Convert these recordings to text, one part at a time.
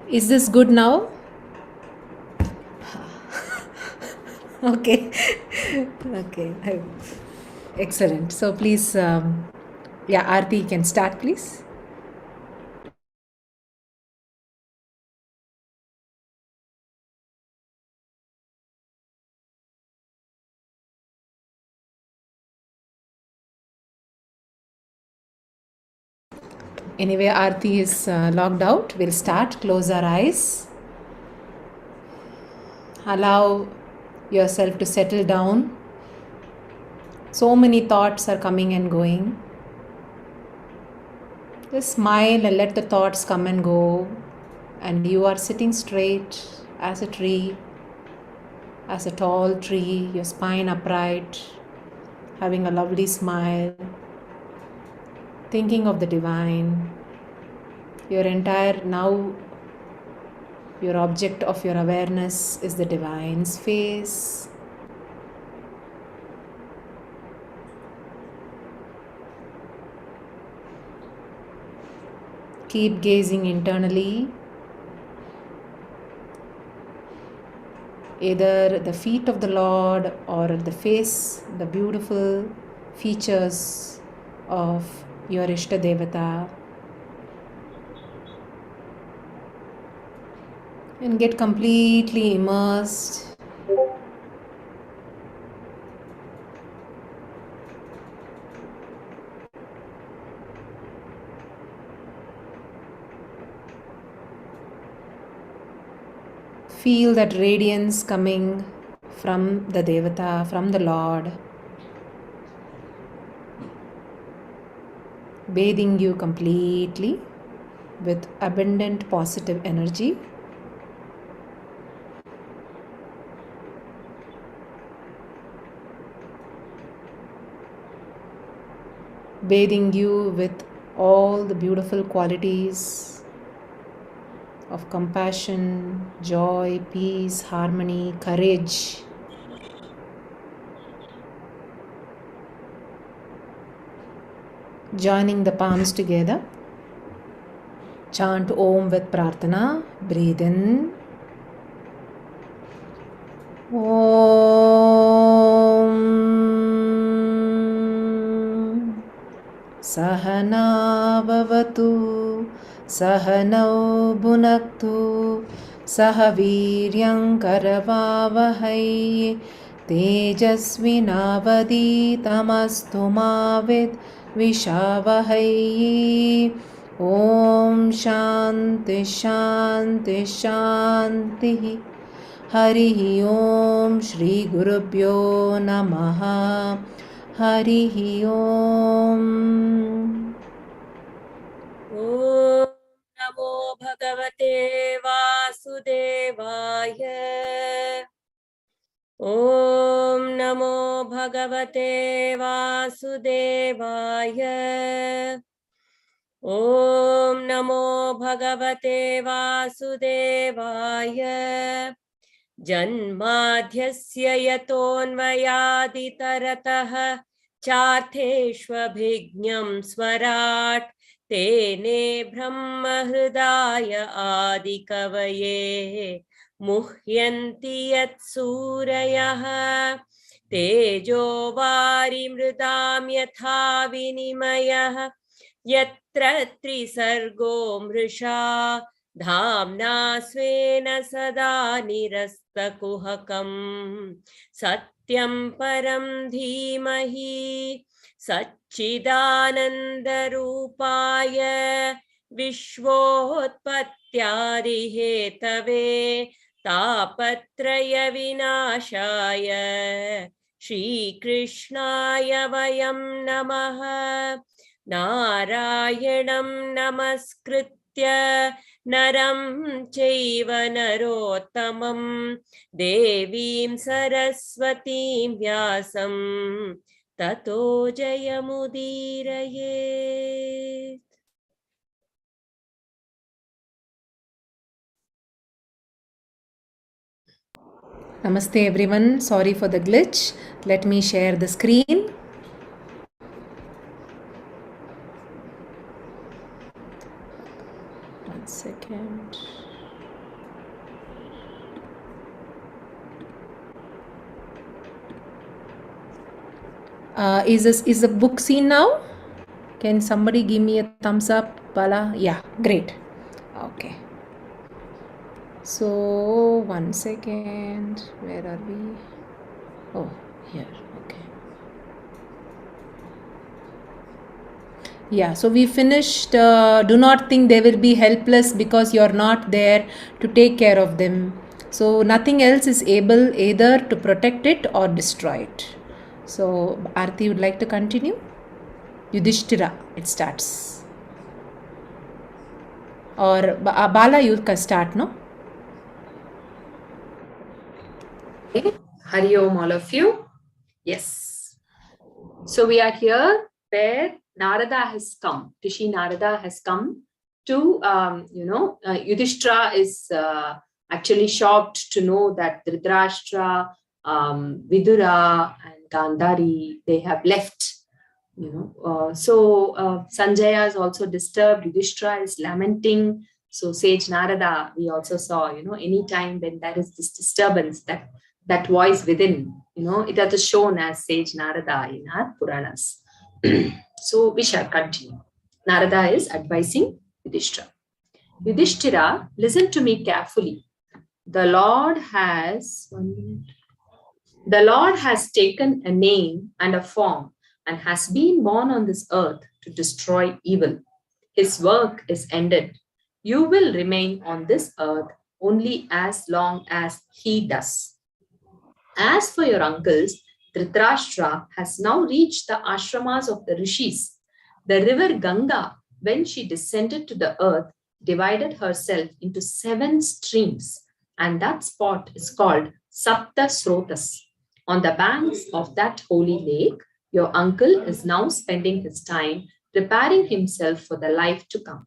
Is this good now? Okay. Okay. Excellent. So please, yeah, Aarti, you can start, please. Anyway, Aarti is logged out. We'll start. Close our eyes. Allow yourself to settle down. So many thoughts are coming and going. Just smile and let the thoughts come and go. And you are sitting straight as a tree, as a tall tree, your spine upright, having a lovely smile, thinking of the divine. Your entire now, your object of your awareness is the divine's face. Keep gazing internally, either the feet of the Lord or the face, the beautiful features of your Ishta Devata, and get completely immersed. Feel that radiance coming from the Devata, from the Lord, bathing you completely with abundant positive energy. Bathing you with all the beautiful qualities of compassion, joy, peace, harmony, courage. Joining the palms together. Chant Om with Prarthana. Breathe in. Om. Sahana Bhavatu. Sahanau Bhunaktu. Sahaviryam Karavavahai. Tejasvinavaditamastu mavid Vishavahai. Om Shanti Shanti Shanti. Harihi Om Shri Gurubhyo Namaha. Harihi Om. Om Namo Bhagavate Vasudevaya. Om Namo Bhagavate Vasudevaya. Om Namo Bhagavate Vasudevaya. Janmadhyasya yatonvayaditaratah chartheshvabhignyam swarat tene brahma hridaya adikavaye muhyanti yat surayah tejo varimrutam yatha vinimayah yatra trisargo mrisha धाम्ना स्वेन सदा निरस्तकुहकं सत्यं परं धीमहि सच्चिदानन्दरूपाय विश्वोत्पत्त्यादिहेतवे तापत्रयविनाशाय श्रीकृष्णाय वयं नमः। नारायणं नमस्कृत्य नरं चैव नरोत्तमं देवीं सरस्वतीं व्यासं ततो जयमुदीरयेत्। Namaste everyone. Sorry for the glitch. Let me share the screen. One second. Is the book seen now? Can somebody give me a thumbs up, Bala? Yeah, great. Okay. So, one second. Where are we? Oh, here. Okay. Yeah, so we finished. Do not think they will be helpless because you're not there to take care of them. So, nothing else is able either to protect it or destroy it. So, Aarti would like to continue? Yudhishtira, it starts. Or Bala, you can start, no? Okay. Hari Om, all of you. Yes. So we are here where Narada has come. Rishi Narada has come to, Yudhishthira is actually shocked to know that Dhitarashtra, Vidura, and Gandhari, they have left. Sanjaya is also disturbed. Yudhishthira is lamenting. So sage Narada, we also saw, anytime when there is this disturbance, that voice within, it is shown as sage Narada in our Puranas. So we shall continue. Narada is advising Yudhishthira. Yudhishthira, listen to me carefully. The Lord has taken a name and a form and has been born on this earth to destroy evil. His work is ended. You will remain on this earth only as long as he does. As for your uncles, Dhritarashtra has now reached the ashramas of the rishis. The river Ganga, when she descended to the earth, divided herself into 7 streams, and that spot is called Sapta Srotas. On the banks of that holy lake, your uncle is now spending his time preparing himself for the life to come.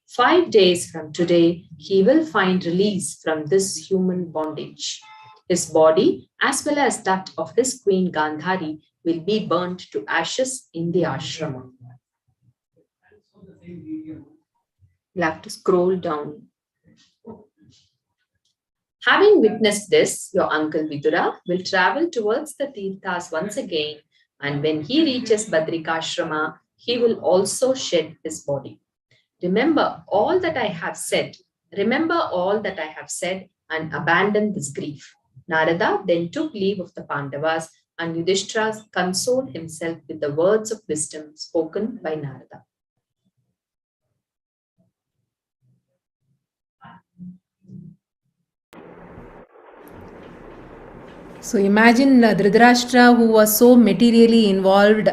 5 days from today, he will find release from this human bondage. His body, as well as that of his queen Gandhari, will be burnt to ashes in the ashrama. You'll have to scroll down. Having witnessed this, your uncle Vidura will travel towards the Tirthas once again, and when he reaches Badrikashrama, he will also shed his body. Remember all that I have said, and abandon this grief. Narada then took leave of the Pandavas, and Yudhishthira consoled himself with the words of wisdom spoken by Narada. So imagine Dhritarashtra, who was so materially involved,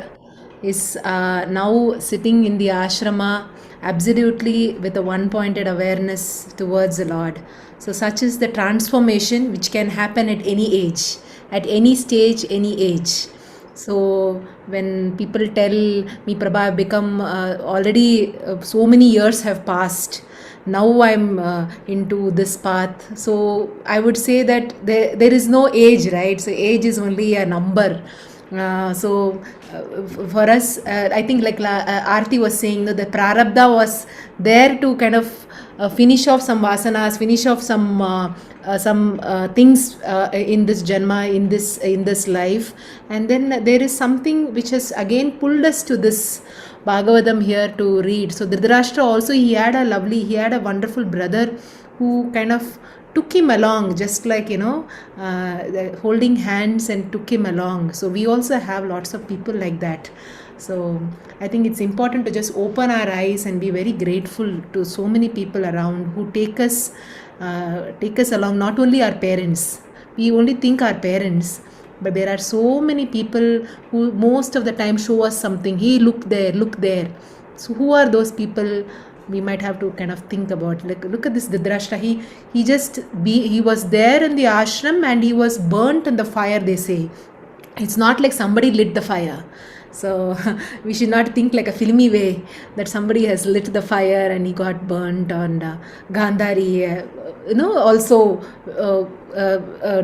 is now sitting in the ashrama absolutely with a one-pointed awareness towards the Lord. So such is the transformation which can happen at any age, at any stage, any age. So when people tell me, Prabha, I've become already so many years have passed. Now I'm into this path. So I would say that there is no age, right? So age is only a number. For us, I think like Aarti was saying, that the prarabdha was there to kind of finish off some vasanas, finish off some things in this janma, in this life, and then there is something which has again pulled us to this Bhagavatam here to read. So Dhritarashtra also, he had a wonderful brother who kind of took him along, just like holding hands and took him along. So we also have lots of people like that. So I think it's important to just open our eyes and be very grateful to so many people around who take us along. Not only our parents, we only think our parents, but there are so many people who most of the time show us something. Hey, look there. So who are those people? We might have to kind of think about, like, look at this Dhritarashtra. He was there in the ashram and he was burnt in the fire, they say. It's not like somebody lit the fire. So we should not think like a filmy way that somebody has lit the fire and he got burnt. And Gandhari, also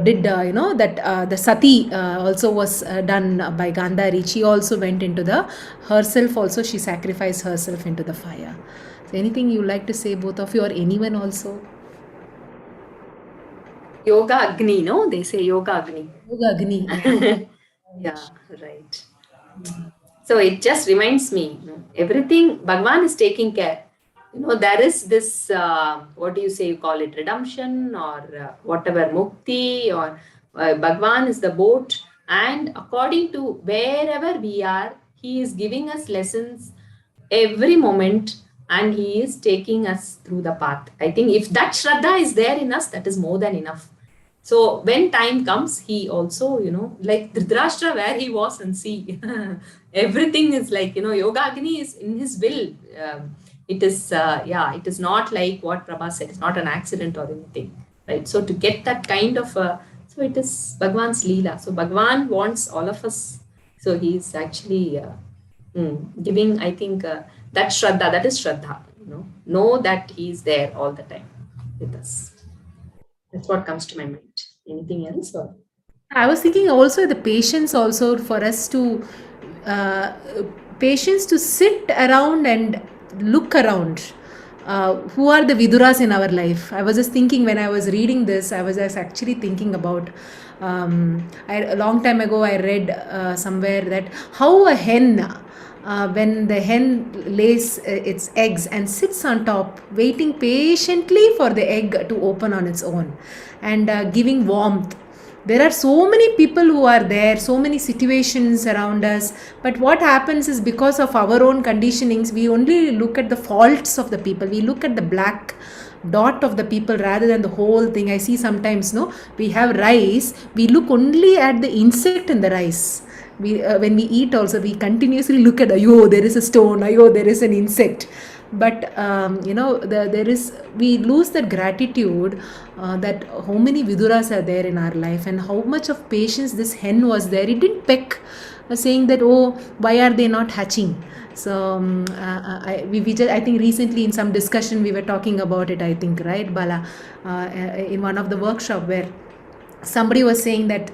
did, that the sati also was done by Gandhari. She also went into herself also, she sacrificed herself into the fire. So anything you like to say, both of you, or anyone also? Yoga Agni, no? They say Yoga Agni. Yoga Agni. Yeah, right. So it just reminds me, everything Bhagwan is taking care. There is this, what do you say, you call it redemption or whatever, mukti, or Bhagwan is the boat. And according to wherever we are, he is giving us lessons every moment, and he is taking us through the path. I think if that Shraddha is there in us, that is more than enough. So when time comes, he also, like Dhritarashtra, where he was, and see, everything is like, Yoga Agni is in his will. It is, it is not like what Prabha said, it's not an accident or anything, right? So to get that kind of, so it is Bhagwan's Leela. So Bhagwan wants all of us. So he's actually giving, I think, that Shraddha, that is Shraddha, know that he's there all the time with us. That's what comes to my mind. Anything else? Or? I was thinking also the patience also for us to uh, patience to sit around and look around. Who are the viduras in our life? I was just thinking when I was reading this, I was just actually thinking about a long time ago I read somewhere that how a hen when the hen lays its eggs and sits on top waiting patiently for the egg to open on its own and giving warmth. There are so many people who are there, so many situations around us, but what happens is because of our own conditionings, we only look at the faults of the people. We look at the black dot of the people rather than the whole thing. I see sometimes, no, we have rice, we look only at the insect in the rice. When we eat also, we continuously look at, ayo, there is a stone, ayo, there is an insect. But we lose that gratitude that how many viduras are there in our life and how much of patience this hen was there. It didn't peck saying that, oh, why are they not hatching? So I think recently in some discussion we were talking about it, I think, right, Bala, in one of the workshop where somebody was saying that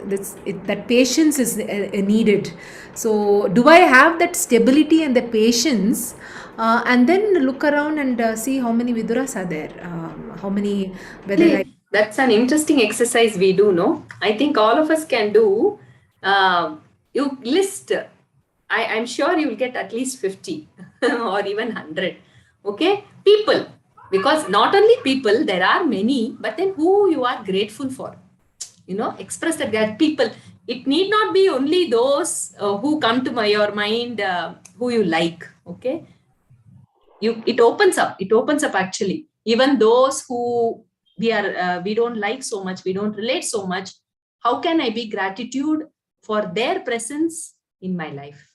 that patience is needed. So do I have that stability and the patience and then look around and see how many viduras are there, how many, whether that's an interesting exercise we do, no? I think all of us can do. You list, I'm sure you will get at least 50 or even 100. Okay, people, because not only people, there are many, but then who you are grateful for. Express that people. It need not be only those who come to your mind, who you like. Okay, it opens up actually. Even those who we don't like so much, we don't relate so much. How can I be gratitude for their presence in my life?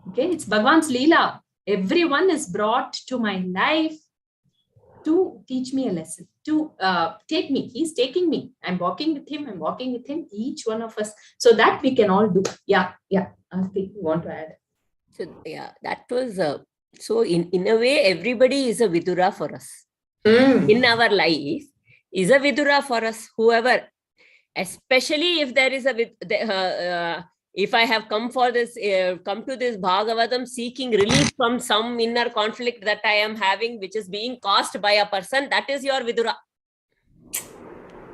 Okay, it's Bhagwan's Leela. Everyone is brought to my life to teach me a lesson, to take me. He's taking me. I'm walking with him, each one of us, so that we can all do. Yeah. I think you want to add. So yeah, that was so in a way, everybody is a vidura for us. In our life is a vidura for us, whoever, especially if there is if I have come to this Bhagavatam seeking relief from some inner conflict that I am having, which is being caused by a person, that is your vidura.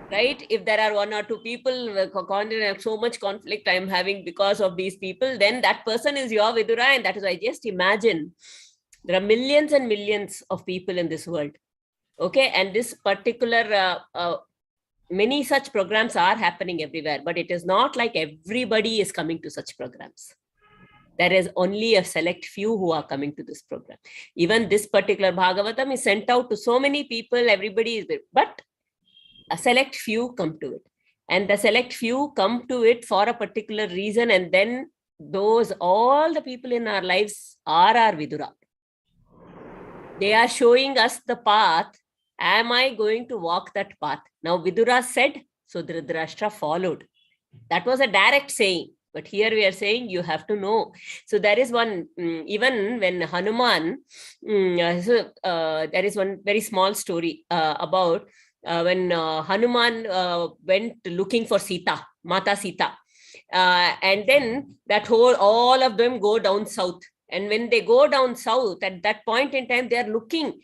Right? If there are one or two people, so much conflict I am having because of these people, then that person is your vidura. And that is why, just imagine, there are millions and millions of people in this world. Okay, and this particular many such programs are happening everywhere, but it is not like everybody is coming to such programs. There is only a select few who are coming to this program. Even this particular Bhagavatam is sent out to so many people, everybody is there, but a select few come to it. And the select few come to it for a particular reason, and then all the people in our lives are our vidura. They are showing us the path. Am I going to walk that path? Now Vidura said, so Dhritarashtra followed. That was a direct saying. But here we are saying you have to know. So there is one, even when Hanuman, there is one very small story about when Hanuman went looking for Sita, Mata Sita. And then all of them go down south And when they go down south, at that point in time, they are looking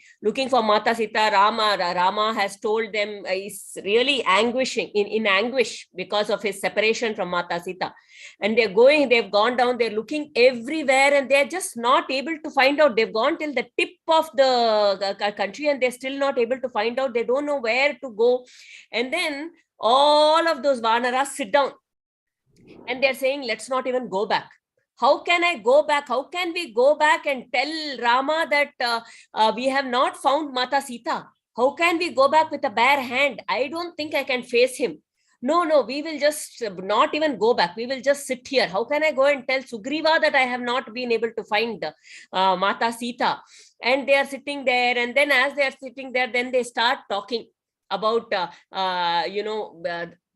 for Mata Sita. Rama has told them, is really in anguish because of his separation from Mata Sita. And they've gone down, they're looking everywhere, and they're just not able to find out. They've gone till the tip of the country, and they're still not able to find out. They don't know where to go. And then all of those Vanaras sit down, and they're saying, let's not even go back. How can I go back? How can we go back and tell Rama that we have not found Mata Sita? How can we go back with a bare hand? I don't think I can face him. No, we will just not even go back. We will just sit here. How can I go and tell Sugriva that I have not been able to find Mata Sita? And they are sitting there. And then as they are sitting there, then they start talking about,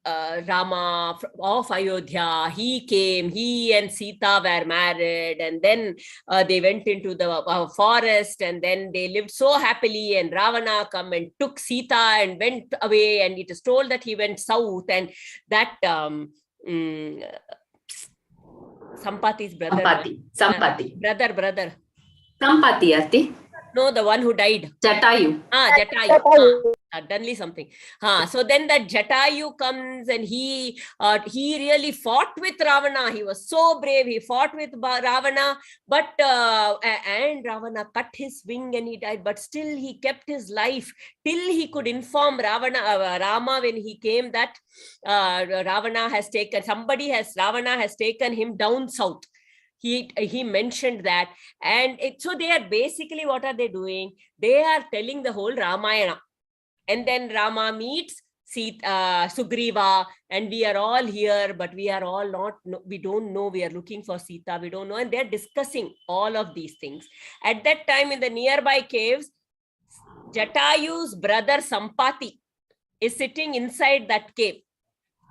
Rama of Ayodhya. He came, he and Sita were married, and then they went into the forest, and then they lived so happily, and Ravana come and took Sita and went away, and it is told that he went south, and that Sampati's brother. Sampati. Brother. Sampati, Arti. No, the one who died. Jatayu. Jatayu. Suddenly something. So then that Jatayu comes, and he really fought with Ravana. He was so brave. He fought with Ravana, but and Ravana cut his wing and he died. But still he kept his life till he could inform Rama when he came that Ravana has taken him down south. He mentioned that, and so they are basically, what are they doing? They are telling the whole Ramayana. And then Rama meets Sugriva, and we are all here, but we are all we don't know, we are looking for Sita, we don't know. And they're discussing all of these things. At that time, in the nearby caves, Jatayu's brother Sampati is sitting inside that cave.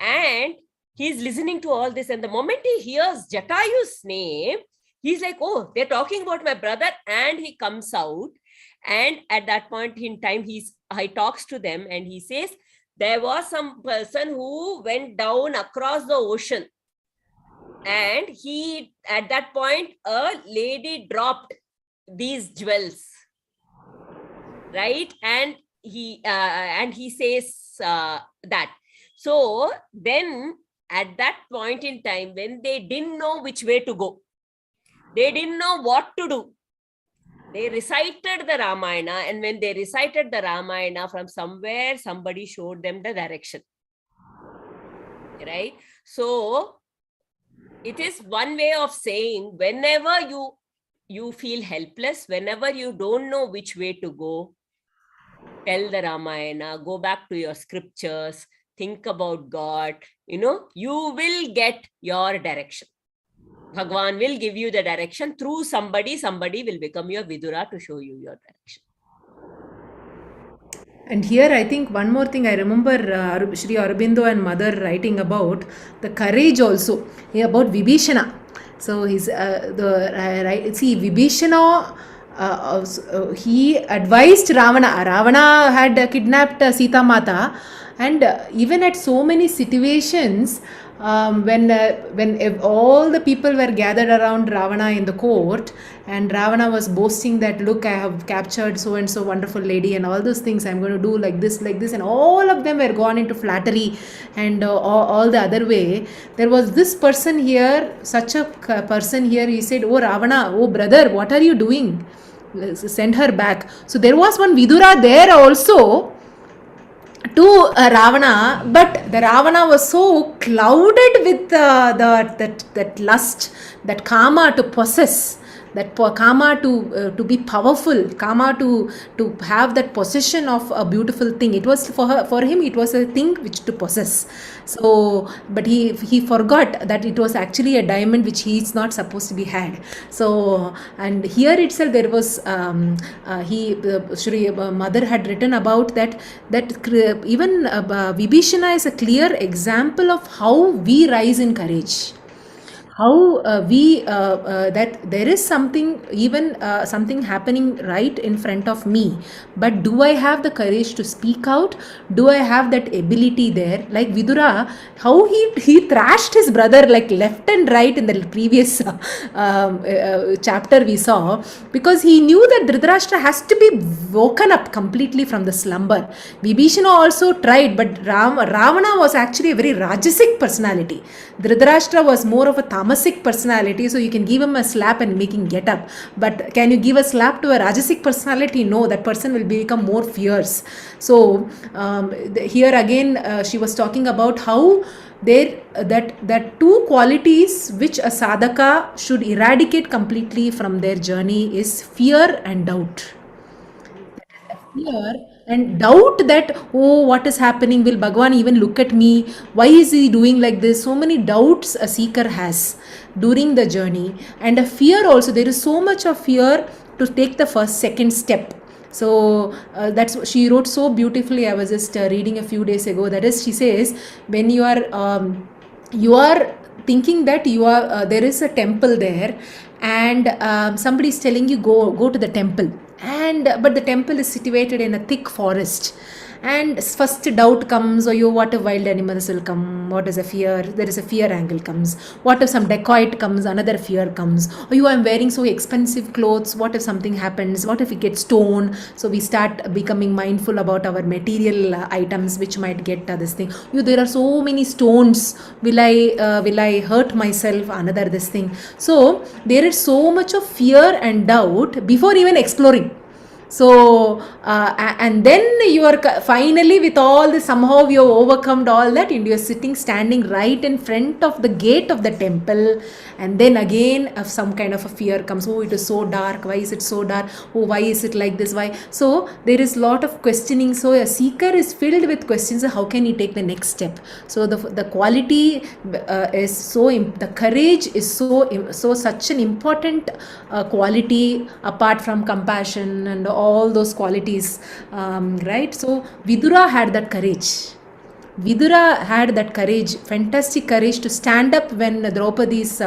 And he's listening to all this. And the moment he hears Jatayu's name, he's like, oh, they're talking about my brother. And he comes out. And at that point in time, he talks to them, and he says, there was some person who went down across the ocean. And at that point, a lady dropped these jewels. Right? And he says that. So then at that point in time, when they didn't know which way to go, they didn't know what to do, they recited the Ramayana, and when they recited the Ramayana, from somewhere, somebody showed them the direction. Right? So it is one way of saying, whenever you feel helpless, whenever you don't know which way to go, tell the Ramayana, go back to your scriptures, think about God, you will get your direction. Bhagwan will give you the direction through somebody will become your vidura to show you your direction. And here I think one more thing I remember Sri Aurobindo and Mother writing about the courage also, about Vibhishana. So he's Vibhishana, he advised Ravana. Ravana had kidnapped Sita Mata, and even at so many situations, when all the people were gathered around Ravana in the court, and Ravana was boasting that, look, I have captured so and so wonderful lady and all those things, I'm going to do like this, and all of them were gone into flattery and all the other way. There was this person here, such a person here, he said, oh Ravana, oh brother, what are you doing? Send her back. So there was one Vidura there also to Ravana, but the Ravana was so clouded with that lust, that kama to possess, that kama to be powerful, kama to have that possession of a beautiful thing. It was for him it was a thing which to possess. So, but he forgot that it was actually a diamond which he is not supposed to be had. So, and here itself there was Shri Mother had written about that even Vibhishana is a clear example of how we rise in courage. how that there is something, even something happening right in front of me, but do I have the courage to speak out? Do I have that ability there? Like Vidura, how he thrashed his brother like left and right in the previous chapter we saw, because he knew that Dhritarashtra has to be woken up completely from the slumber. Vibhishana also tried, but Ravana was actually a very Rajasic personality. Dhritarashtra was more of a tamasic personality, so you can give him a slap and make him get up. But can you give a slap to a Rajasic personality? No, that person will become more fierce. So here again, she was talking about how that two qualities which a sadhaka should eradicate completely from their journey is fear and doubt. Fear and doubt that, oh, what is happening, will Bhagavan even look at me, why is he doing like this? So many doubts a seeker has during the journey, and a fear also. There is so much of fear to take the second step. So that's what she wrote so beautifully. I was just reading a few days ago, that is, she says, when you are thinking that you are there is a temple there, and somebody is telling you go to the temple, and but the temple is situated in a thick forest, and first doubt comes, or what if wild animals will come, what is a fear, there is a fear angle comes, what if some dacoit comes, another fear comes, or you are wearing so expensive clothes, what if something happens, what if it gets torn? So we start becoming mindful about our material items which might get this thing. There are so many stones, will I hurt myself, another this thing. So there is so much of fear and doubt before even exploring. So and then you are finally, with all this, somehow you have overcome all that, and you are standing right in front of the gate of the temple, and then again some kind of a fear comes. Oh, it is so dark, why is it so dark? Oh, why is it like this? Why? So there is lot of questioning. So a seeker is filled with questions. How can he take the next step? So the quality is so the courage is so such an important quality, apart from compassion and all those qualities, right? So Vidura had that courage. Vidura had that courage, fantastic courage, to stand up when Draupadi's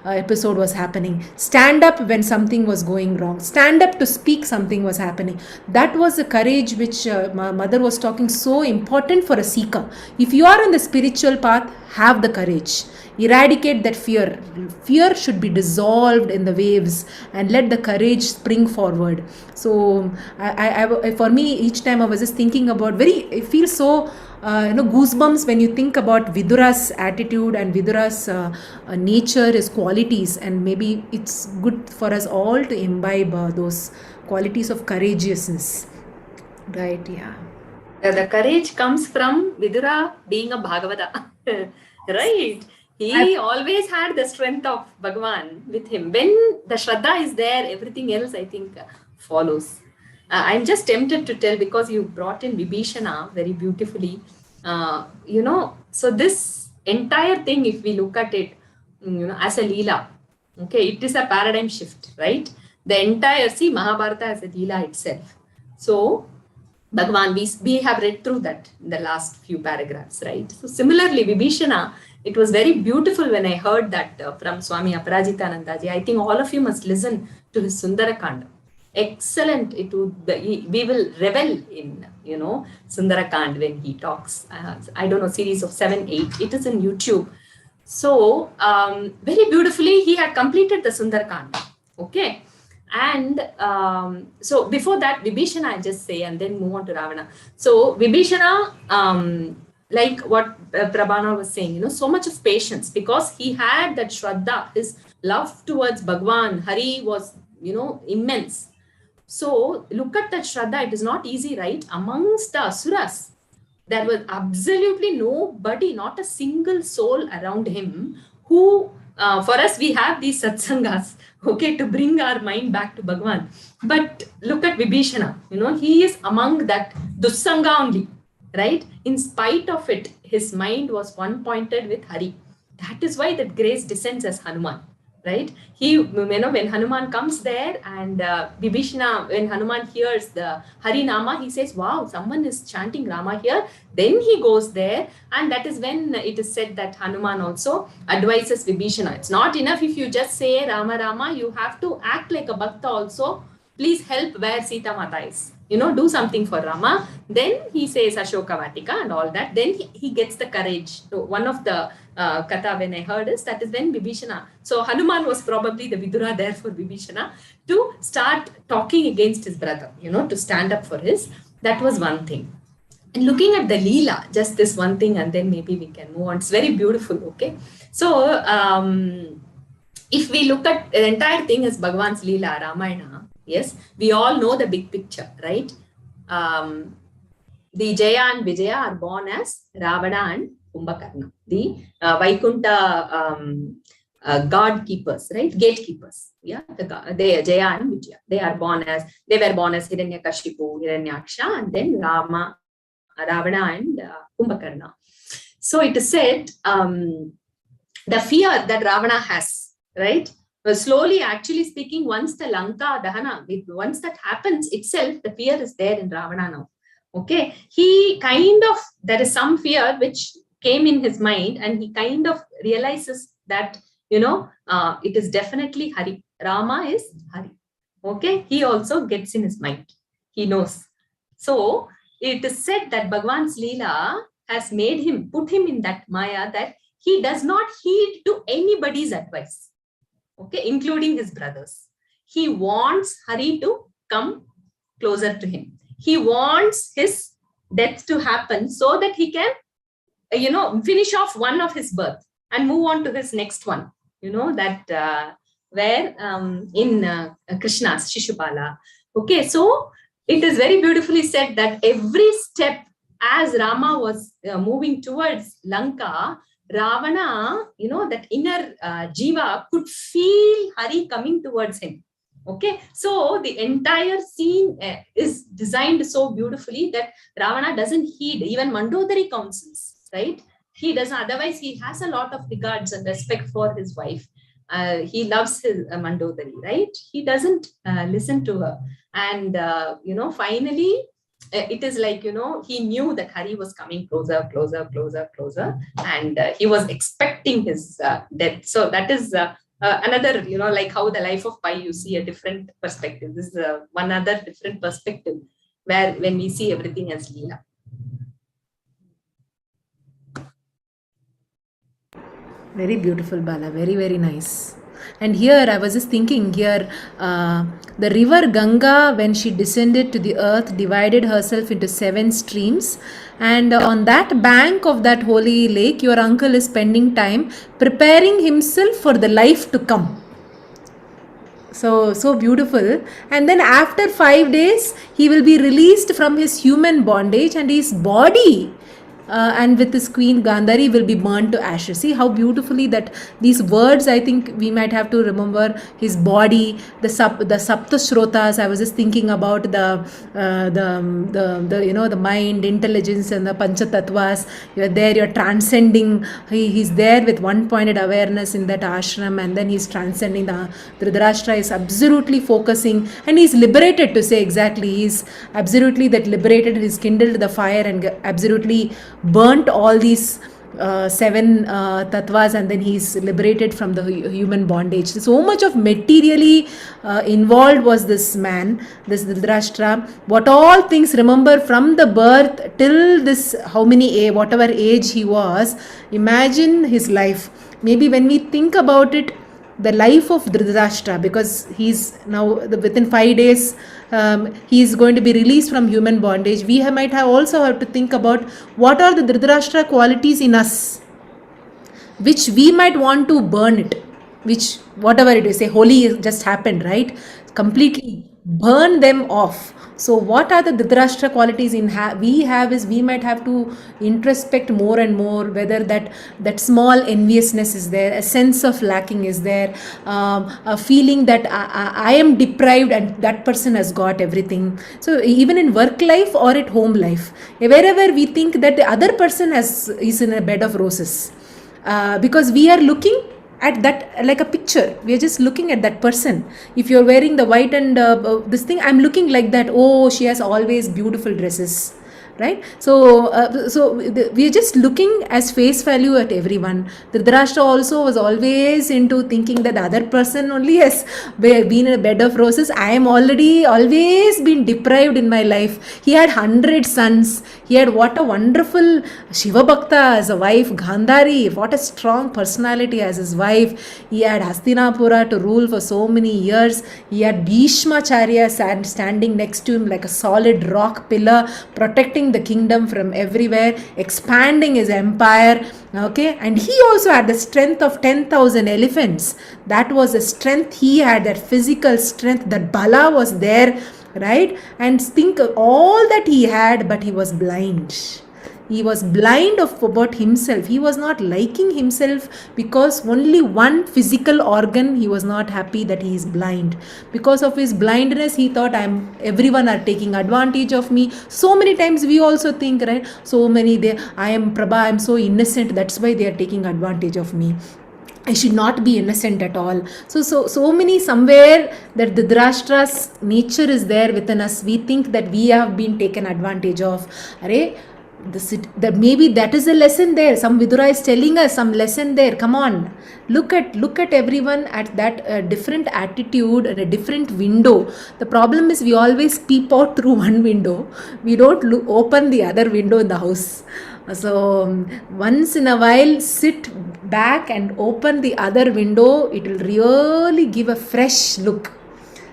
episode was happening, stand up when something was going wrong, stand up to speak something was happening. That was the courage which my mother was talking, so important for a seeker. If you are on the spiritual path, have the courage. Eradicate that fear. Fear should be dissolved in the waves, and let the courage spring forward. So for me, each time I was just thinking about, it feels so goosebumps when you think about Vidura's attitude and Vidura's nature, his qualities, and maybe it's good for us all to imbibe those qualities of courageousness. Right, yeah. The courage comes from Vidura being a Bhagavata. Right? He always had the strength of Bhagavan with him. When the Shraddha is there, everything else, I think, follows. I'm just tempted to tell, because you brought in Vibhishana very beautifully. So this entire thing, if we look at it, as a Leela, okay, it is a paradigm shift, right? The entire, Mahabharata as a Leela itself. So Bhagavan, we have read through that in the last few paragraphs, right? So similarly, Vibhishana, it was very beautiful when I heard that from Swami Aparajitanandaji. I think all of you must listen to his Sundarakanda. Excellent. We will revel in, Sundarakand when he talks. I don't know, series of 7, 8. It is in YouTube. So very beautifully, he had completed the Sundarakand. Okay. And so before that, Vibhishana, I'll just say, and then move on to Ravana. So Vibhishana, like what Prabhana was saying, so much of patience, because he had that Shraddha, his love towards Bhagwan, Hari was, immense. So look at that Shraddha. It is not easy, right? Amongst the Asuras, there was absolutely nobody, not a single soul around him who, for us, we have these satsangas, okay, to bring our mind back to Bhagwan. But look at Vibhishana, he is among that Dussanga only, right? In spite of it, his mind was one pointed with Hari. That is why that grace descends as Hanuman. right? He, when Hanuman comes there and Vibhishana, when Hanuman hears the Harinama, he says, wow, someone is chanting Rama here. Then he goes there, and that is when it is said that Hanuman also advises Vibhishana. It's not enough if you just say Rama Rama, you have to act like a Bhakta also. Please help where Sita Mata is. Do something for Rama. Then he says Ashoka Vatika and all that. Then he gets the courage. So one of the katha when I heard is that is when Vibhishana. So Hanuman was probably the Vidura there for Vibhishana to start talking against his brother, to stand up for his. That was one thing. And looking at the Leela, just this one thing, and then maybe we can move on. It's very beautiful, okay? So if we look at the entire thing as Bhagavan's Leela, Ramayana, yes, we all know the big picture, right? The Jaya and Vijaya are born as Ravana and Kumbhakarna, the Vaikunta god keepers, right? Gatekeepers. Yeah, they Jaya and Vijaya. They were born as Hiranyakashipu, Hiranyaksha, and then Ravana and Kumbhakarna. So it is said the fear that Ravana has, right? Well, slowly, actually speaking, once the Lanka Dahana, once that happens itself, the fear is there in Ravana now. Okay, he there is some fear which came in his mind, and he kind of realizes that, it is definitely Hari. Rama is Hari. Okay, he also gets in his mind. He knows. So it is said that Bhagavan's Leela has put him in that Maya that he does not heed to anybody's advice. Okay, including his brothers. He wants Hari to come closer to him. He wants his death to happen so that he can, finish off one of his birth and move on to his next one. That where in Krishna's Shishupala. Okay, so it is very beautifully said that every step as Rama was moving towards Lanka, Ravana, that inner Jiva could feel Hari coming towards him. Okay, so the entire scene is designed so beautifully that Ravana doesn't heed even Mandodari counsels, right? He doesn't, otherwise he has a lot of regards and respect for his wife. He loves his Mandodari, right? He doesn't listen to her. And, finally, it is like, he knew that Hari was coming closer, and he was expecting his death. So that is another, like how the life of Pai, you see a different perspective. This is one other different perspective when we see everything as Leela. Very beautiful, Bala. Very, very nice. And here I was just thinking here, the river Ganga, when she descended to the earth, divided herself into 7 streams. And on that bank of that holy lake, your uncle is spending time preparing himself for the life to come. So beautiful. And then after 5 days, he will be released from his human bondage, and his body and with his queen Gandhari will be burned to ashes. See how beautifully that these words, I think we might have to remember his body, the Sapta Shrotas. I was just thinking about the mind, intelligence, and the Pancha Tattvas. You're there, you're transcending. He's there with one-pointed awareness in that ashram, and then he's transcending. The Dhitarashtra is absolutely focusing, and he's liberated, to say exactly. He's absolutely that liberated. He's kindled the fire and absolutely burnt all these 7 tattvas, and then he's liberated from the human bondage. So much of materially involved was this man, this Dhitarashtra. What all things, remember, from the birth till this, whatever age he was, imagine his life. Maybe when we think about it, the life of Dhitarashtra, because he's now within 5 days he is going to be released from human bondage. We might also have to think about what are the Dhitarashtra qualities in us which we might want to burn it, which whatever it is, say Holi just happened, right? Completely burn them off. So what are the Dhitarashtra qualities we have is we might have to introspect more and more, whether that small enviousness is there, a sense of lacking is there, a feeling that I am deprived and that person has got everything. So even in work life or at home life, wherever we think that the other person is in a bed of roses, because we are looking at that, like a picture. We are just looking at that person. If you're wearing the white and this thing, I'm looking like that. Oh, she has always beautiful dresses, right? So we are just looking as face value at everyone. The Dhritarashtra also was always into thinking that the other person only has been in a bed of roses. I am already always been deprived in my life. He had 100 sons. He had what a wonderful Shiva Bhakta as a wife, Gandhari, what a strong personality as his wife. He had Hastinapura to rule for so many years. He had Bhishmacharya standing next to him like a solid rock pillar, protecting the kingdom from everywhere, expanding his empire. Okay, and he also had the strength of 10,000 elephants. That was the strength he had, that physical strength, that bala was there, right? And think of all that he had, but he was blind. He was blind about himself. He was not liking himself because only one physical organ, he was not happy that he is blind. Because of his blindness, he thought everyone are taking advantage of me. So many times we also think, right? So many I am Prabha, I am so innocent, that's why they are taking advantage of me. I should not be innocent at all. So many, somewhere that the Dhritarashtra's nature is there within us. We think that we have been taken advantage of. That maybe that is a lesson there. Some Vidura is telling us some lesson there. Come on, look at everyone at that different attitude and a different window. The problem is we always peep out through one window. We don't open the other window in the house. So once in a while, sit back and open the other window. It will really give a fresh look.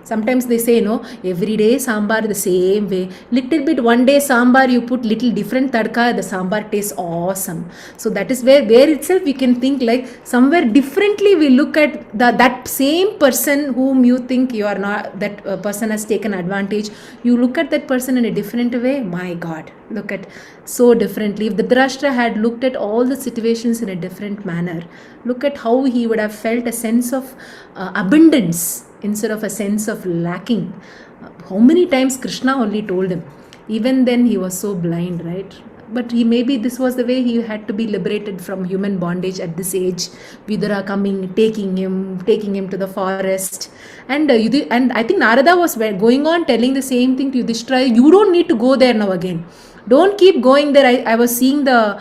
Sometimes they say, no, every day sambar the same way. Little bit, one day sambar you put little different tadka, the sambar tastes awesome. So that is where itself we can think like somewhere differently. We look at that same person whom you think you are not, that person has taken advantage. You look at that person in a different way. My God, look at so differently. If the Dhritarashtra had looked at all the situations in a different manner, look at how he would have felt a sense of abundance instead of a sense of lacking. How many times Krishna only told him? Even then he was so blind, right? But maybe this was the way he had to be liberated from human bondage at this age. Vidura coming, taking him to the forest. And I think Narada was going on telling the same thing to Yudhishtira. You don't need to go there now again. Don't keep going there. I was seeing the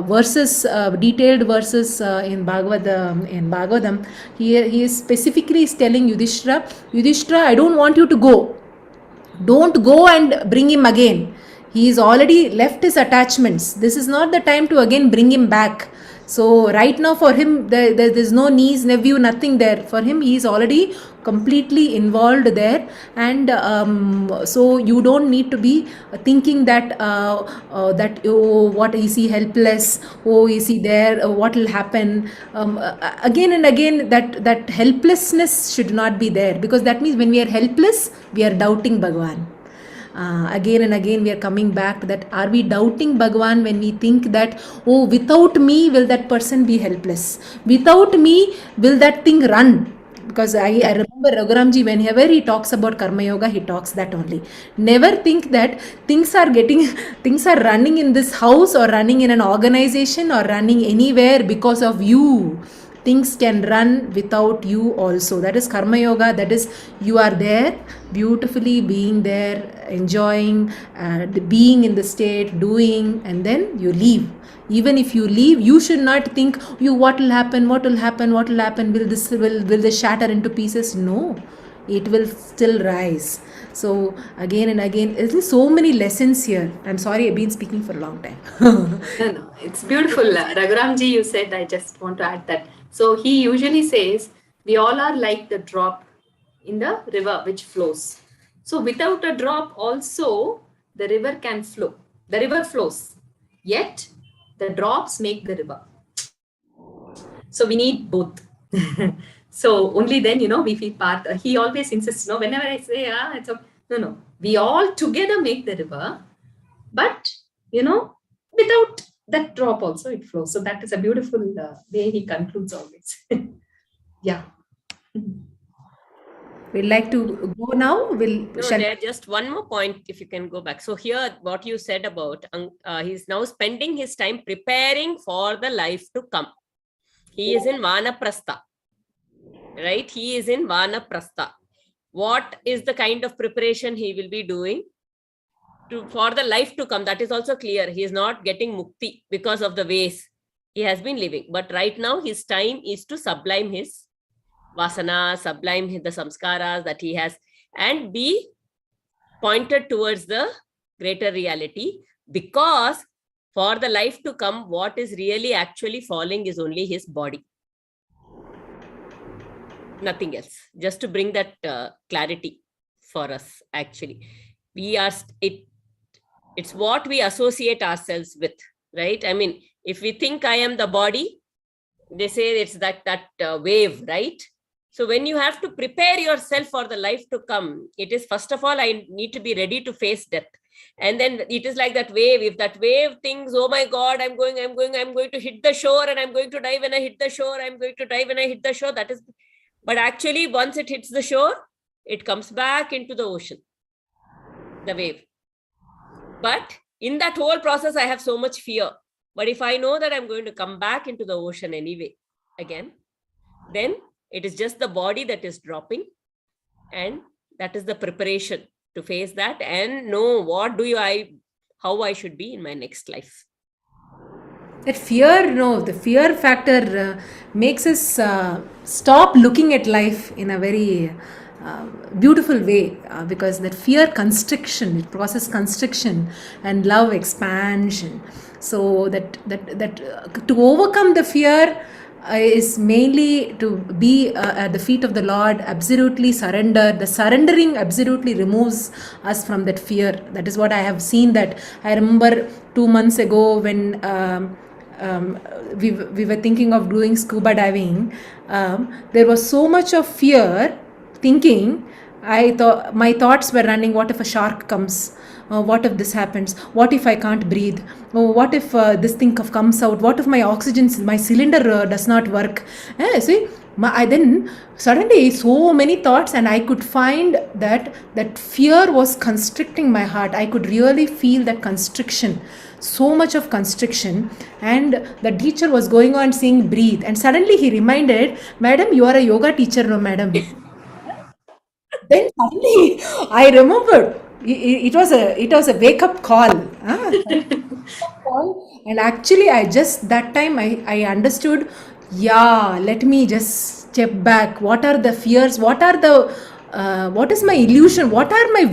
verses, detailed verses in Bhagavatam. He is specifically telling Yudhishtira, I don't want you to go. Don't go and bring him again. He is already left his attachments. This is not the time to again bring him back. So right now for him, there's no niece, nephew, nothing there. For him, he is already completely involved there. And so you don't need to be thinking that, oh, what is he helpless? Oh, is he there? What will happen? Again and again, that helplessness should not be there. Because that means when we are helpless, we are doubting Bhagavan. Again and again we are coming back to that. Are we doubting Bhagavan when we think that, oh, without me will that person be helpless? Without me will that thing run? Because I remember Raghuramji, whenever he talks about Karma Yoga, he talks that only. Never think that things are running in this house or running in an organization or running anywhere because of you. Things can run without you also. That is Karma Yoga. That is, you are there, beautifully being there, enjoying, being in the state, doing, and then you leave. Even if you leave, you should not think, what will happen, will this shatter into pieces? No, it will still rise. So again and again, there's so many lessons here. I'm sorry, I've been speaking for a long time. No, it's beautiful. Raghuramji, you said, I just want to add that. So he usually says, we all are like the drop in the river which flows. So without a drop also, the river can flow. The river flows. Yet, the drops make the river. So we need both. So only then, we feel part. He always insists, whenever I say, it's okay. No. We all together make the river. But, without that drop also it flows. So that is a beautiful way he concludes always. Yeah. We'd like to go now. There just one more point, if you can go back. So here, what you said about he's now spending his time preparing for the life to come. He is in Vanaprastha, right? He is in Vanaprastha. What is the kind of preparation he will be doing for the life to come? That is also clear. He is not getting mukti because of the ways he has been living. But right now, his time is to sublime his vasana, sublime the samskaras that he has, and be pointed towards the greater reality, because for the life to come, what is really actually falling is only his body. Nothing else. Just to bring that clarity for us, actually. It's what we associate ourselves with, right? I mean, if we think I am the body, they say it's that wave, right? So when you have to prepare yourself for the life to come, it is, first of all, I need to be ready to face death. And then it is like that wave. If that wave thinks, oh my God, I'm going to hit the shore, and I'm going to die when I hit the shore, I'm going to die when I hit the shore, that is, but actually once it hits the shore, it comes back into the ocean, the wave. But in that whole process, I have so much fear. But if I know that I'm going to come back into the ocean anyway, again, then it is just the body that is dropping. And that is the preparation to face that and know how I should be in my next life. That fear, no, the fear factor makes us stop looking at life in a very beautiful way, because that fear constriction, it process constriction, and love expansion. So that to overcome the fear is mainly to be at the feet of the Lord, absolutely surrender. The surrendering absolutely removes us from that fear. That is what I have seen. That I remember 2 months ago when we were thinking of doing scuba diving. There was so much of fear, thinking. I thought my thoughts were running. What if a shark comes? What if this happens? What if I can't breathe? What if this thing comes out? What if my oxygen, my cylinder does not work? See, I then suddenly so many thoughts, and I could find that fear was constricting my heart. I could really feel that constriction, so much of constriction. And the teacher was going on saying, breathe. And suddenly he reminded, madam, you are a yoga teacher, no, madam. Then suddenly I remembered. It was a wake up call. And actually, that time I understood. Yeah, let me just step back. What are the fears? What is my illusion? What am I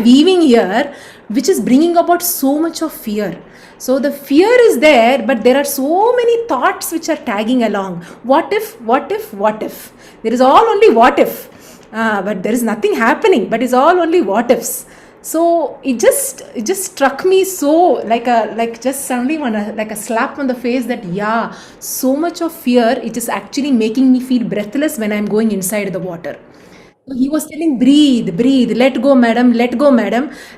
weaving here, which is bringing about so much of fear? So the fear is there, but there are so many thoughts which are tagging along. What if? What if? What if? There is all only what if. But there is nothing happening, but it's all only what ifs. So it just struck me so like just suddenly like a slap on the face, that yeah, so much of fear, it is actually making me feel breathless when I'm going inside the water. He was telling, breathe, let go, madam.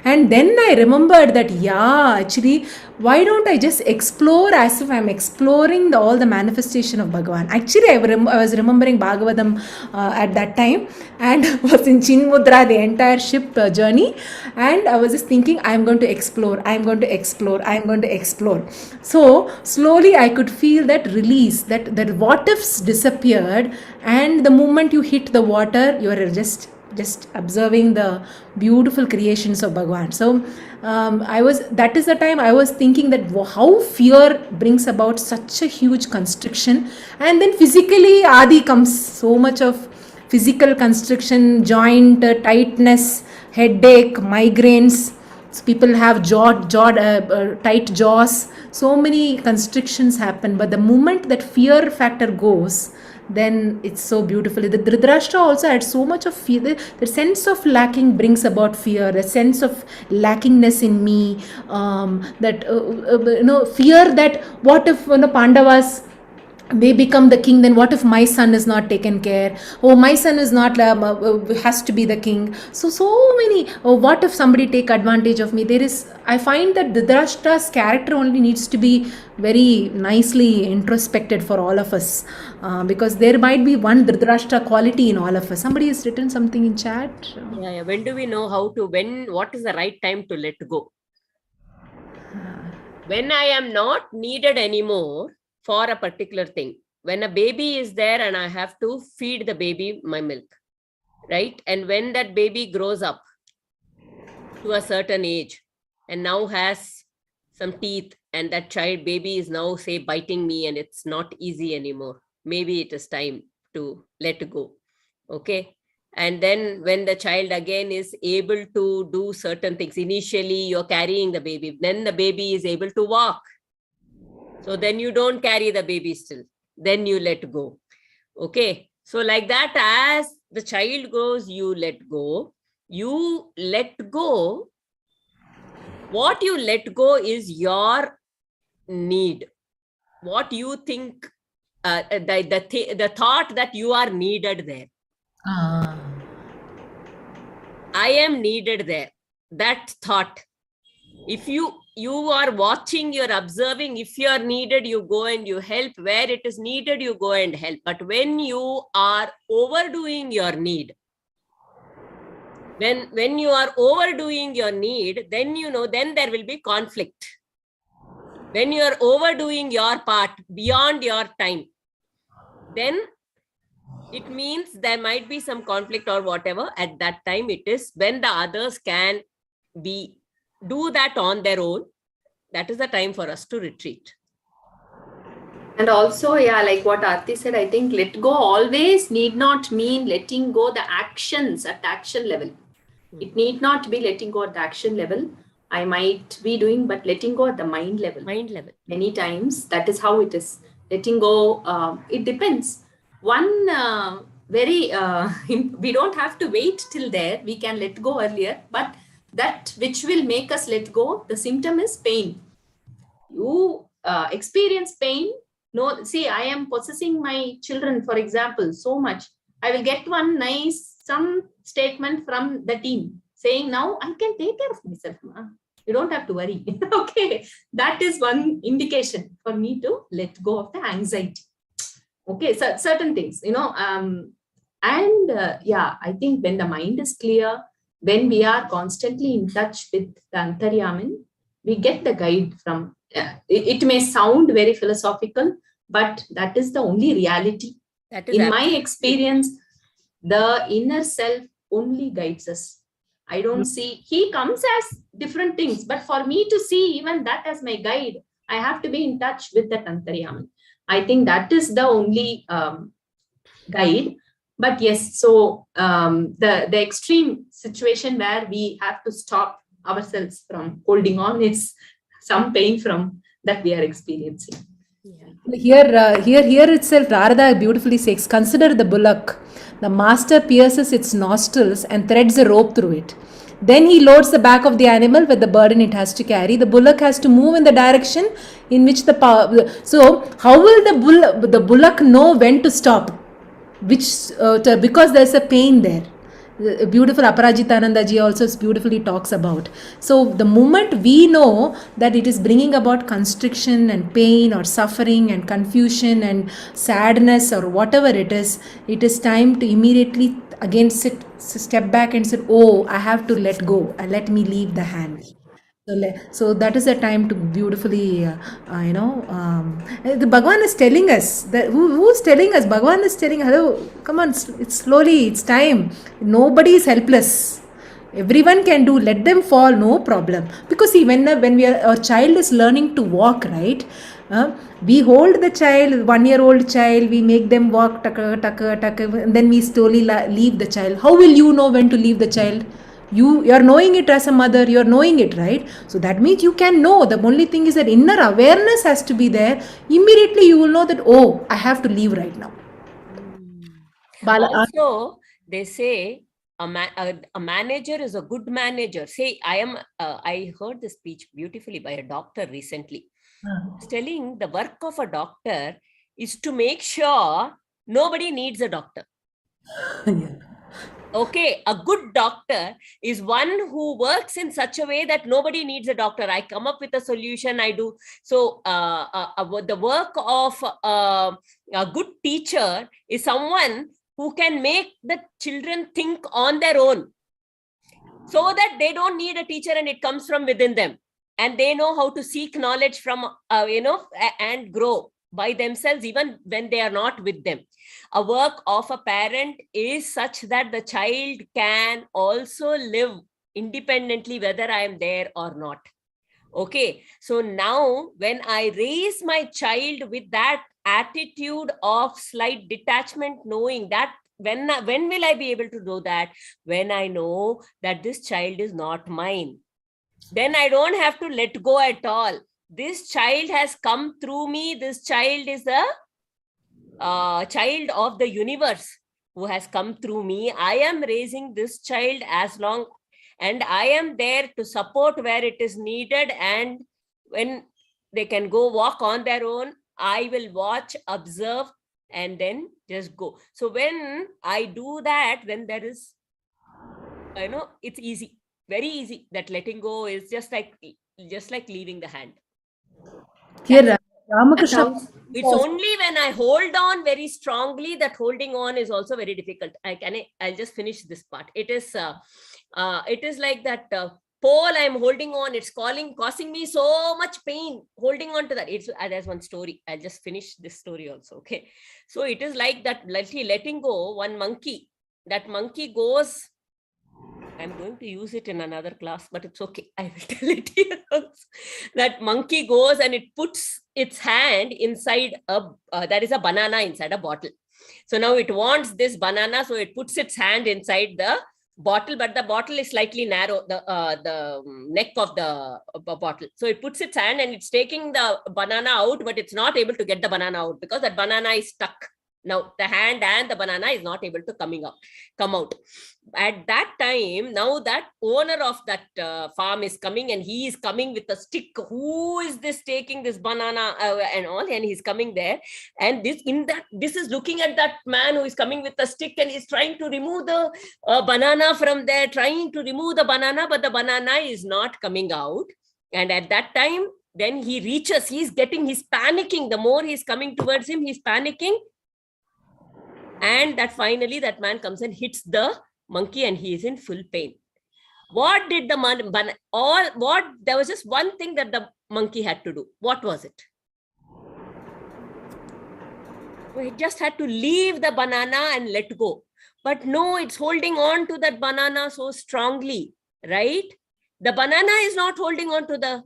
And then I remembered that, yeah, actually, why don't I just explore as if I'm exploring all the manifestation of Bhagavan? Actually, I was remembering Bhagavatam at that time, and was in Chinmudra the entire ship journey. And I was just thinking, I'm going to explore. So slowly I could feel that release, that what ifs disappeared. And the moment you hit the water, you are just observing the beautiful creations of Bhagavan. So that is the time I was thinking that how fear brings about such a huge constriction. And then physically Adi comes, so much of physical constriction, joint tightness, headache, migraines. So people have tight jaws. So many constrictions happen. But the moment that fear factor goes, then it's so beautiful. The Dhitarashtra also had so much of fear. The sense of lacking brings about fear. The sense of lackingness in me. Fear that what if Pandavas may become the king, then what if my son is not taken care? My son is not has to be the king. So many. What if somebody take advantage of me? I find that Dhitarashtra's character only needs to be very nicely introspected for all of us, because there might be one Dhitarashtra quality in all of us. Somebody has written something in chat. Yeah. When do we know what is the right time to let go? When I am not needed anymore for a particular thing. when a baby is there and I have to feed the baby my milk, right? And when that baby grows up to a certain age and now has some teeth, and that child baby is now, say, biting me, and it's not easy anymore, maybe it is time to let go. Okay. And then when the child again is able to do certain things, initially you're carrying the baby, then the baby is able to walk. So then you don't carry the baby still, then you let go. Okay. So like that, as the child grows, you let go. You let go. What you let go is your need. What you think, the thought that you are needed there. Ah. I am needed there. That thought. If you are watching, you're observing, if you are needed, you go and you help. Where it is needed, you go and help. But when you are overdoing your need, when you are overdoing your need, then then there will be conflict. When you are overdoing your part beyond your time, then it means there might be some conflict or whatever. At that time, it is when the others can do that on their own. That is the time for us to retreat. And also, yeah, like what Aarti said, I think let go always need not mean letting go the actions at action level. It need not be letting go at the action level. I might be doing, but letting go at the mind level. Mind level. Many times, that is how it is. Letting go, it depends. One we don't have to wait till there. We can let go earlier. But that which will make us let go, the symptom is pain. You experience pain. No, see, I am possessing my children, for example, so much. I will get some statement from the team saying, now I can take care of myself. You don't have to worry. Okay. That is one indication for me to let go of the anxiety. Okay. So certain things, I think when the mind is clear, when we are constantly in touch with the Antaryaman, we get the guide from, it may sound very philosophical, but that is the only reality. In my experience, the inner self only guides us. I don't see, he comes as different things, but for me to see even that as my guide, I have to be in touch with that Antaryaman. I think that is the only guide. But yes, so the extreme situation where we have to stop ourselves from holding on is some pain from that we are experiencing. Yeah. Here itself, Narada beautifully says, consider the bullock. The master pierces its nostrils and threads a rope through it. Then he loads the back of the animal with the burden it has to carry. The bullock has to move in the direction in which the power. So, how will the bullock know when to stop? Because there's a pain there. Beautiful Aparajitananda ji also beautifully talks about. So the moment we know that it is bringing about constriction and pain or suffering and confusion and sadness or whatever it is time to immediately again step back and say, oh, I have to let go and let me leave the hand. So that is a time to beautifully, the Bhagavan is telling us that who's telling us? Bhagavan is telling, hello, come on, it's slowly, it's time. Nobody is helpless. Everyone can do. Let them fall, no problem. Because see, when our child is learning to walk, right? We hold the child, 1-year-old child, we make them walk, and then we slowly leave the child. How will you know when to leave the child? You are knowing it as a mother, you are knowing it, right? So that means you can know. The only thing is that inner awareness has to be there. Immediately you will know that, oh, I have to leave right now. Also, they say a manager is a good manager. Say, I heard this speech beautifully by a doctor recently. He's telling the work of a doctor is to make sure nobody needs a doctor. Yeah. Okay, a good doctor is one who works in such a way that nobody needs a doctor. I come up with a solution, I do. So the work of a good teacher is someone who can make the children think on their own so that they don't need a teacher and it comes from within them. And they know how to seek knowledge from, and grow. by themselves, even when they are not with them. A work of a parent is such that the child can also live independently, whether I am there or not. Okay, so now when I raise my child with that attitude of slight detachment, knowing that when will I be able to do that? When I know that this child is not mine. Then I don't have to let go at all. This child has come through me. This child is a child of the universe who has come through me. I am raising this child as long, and I am there to support where it is needed. And when they can go walk on their own, I will watch, observe, and then just go. So when I do that, when there is, it's easy, very easy. That letting go is just like leaving the hand. Here, Ramakrishna. It's only when I hold on very strongly that holding on is also very difficult. I'll just finish this part. It is like that pole I'm holding on. It's causing me so much pain holding on to that. There's one story. I'll just finish this story also. Okay. So it is like that, letting go one monkey. That monkey goes, I'm going to use it in another class, but it's okay. I will tell it here also. That monkey goes and it puts its hand inside there is a banana inside a bottle. So now it wants this banana, so it puts its hand inside the bottle, but the bottle is slightly narrow, the neck of the bottle. So it puts its hand and it's taking the banana out, but it's not able to get the banana out because that banana is stuck. Now the hand and the banana is not able to come out. At that time, now that owner of that farm is coming, and he is coming with a stick. Who is this taking this banana and all? And he's coming there, and this is looking at that man who is coming with a stick, and he's trying to remove the banana from there, trying to remove the banana, but the banana is not coming out. And at that time, then he reaches, he's panicking. The more he's coming towards him, he's panicking. And that finally that man comes and hits the monkey, and he is in full pain. What did the man, there was just one thing that the monkey had to do. What was it? He just had to leave the banana and let go. But no, it's holding on to that banana so strongly, right? The banana is not holding on to the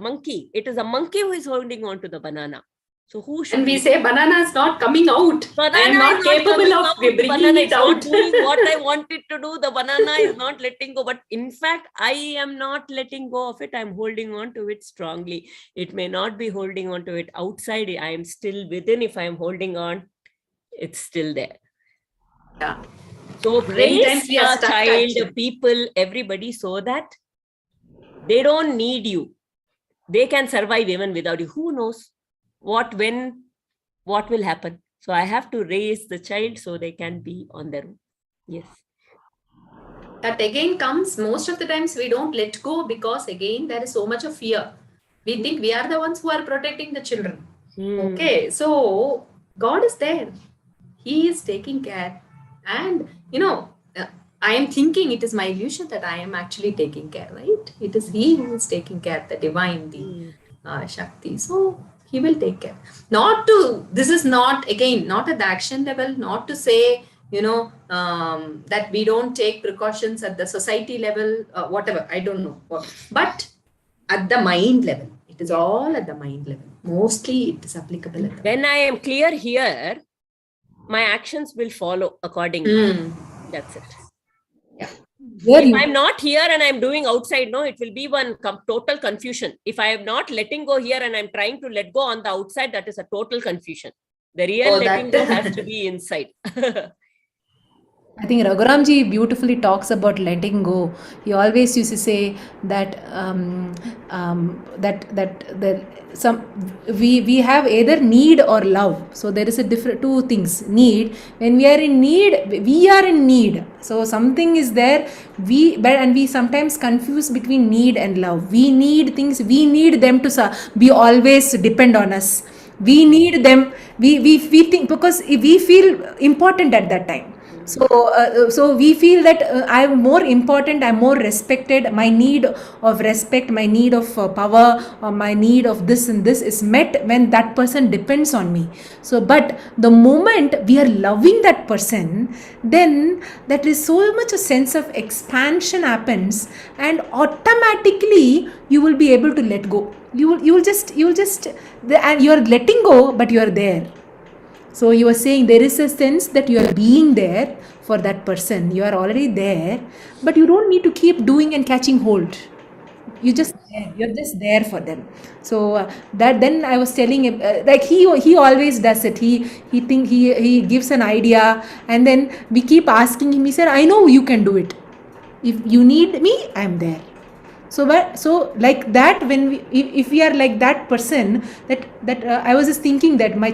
monkey. It is a monkey who is holding on to the banana. So who should? And we say banana is not coming out. I am not capable of bringing it out. Doing what I wanted to do. The banana is not letting go. But in fact, I am not letting go of it. I'm holding on to it strongly. It may not be holding on to it outside. I am still within. If I am holding on, it's still there. Yeah. So raise a child, people, everybody, so that they don't need you. They can survive even without you. Who knows what will happen? So I have to raise the child so they can be on their own. Yes. That again comes, most of the times we don't let go because again there is so much of fear. We think we are the ones who are protecting the children. Okay, so God is there. He is taking care. And I am thinking it is my illusion that I am actually taking care, right? It is He who is taking care, the divine, the Shakti. So He will take care. This is not, again, not at the action level, not to say, that we don't take precautions at the society level, whatever, I don't know. But at the mind level, it is all at the mind level. Mostly it is applicable at the When I am clear here, my actions will follow accordingly. That's it. Yeah. If I'm not here and I'm doing outside, no, it will be one total confusion. If I am not letting go here and I'm trying to let go on the outside, that is a total confusion. The real letting go has to be inside. I think Raghuramji beautifully talks about letting go. He always used to say that we have either need or love. So there is a different two things. Need, when we are in need, we are in need. So something is there. We sometimes confuse between need and love. We need things. We need them to be always depend on us. We need them. We think because we feel important at that time. So we feel that I'm more important, I'm more respected. My need of respect, my need of power, or my need of this and this is met when that person depends on me. So, but the moment we are loving that person, then that is so much a sense of expansion happens, and automatically you will be able to let go. You will just and you are letting go, but you are there. So you are saying there is a sense that you are being there for that person. You are already there, but you don't need to keep doing and catching hold. You're just there for them. So that then I was telling him, like he always does it. He gives an idea, and then we keep asking him. He said, I know you can do it. If you need me, I'm there. So like that, when if we are like that person, that I was just thinking that my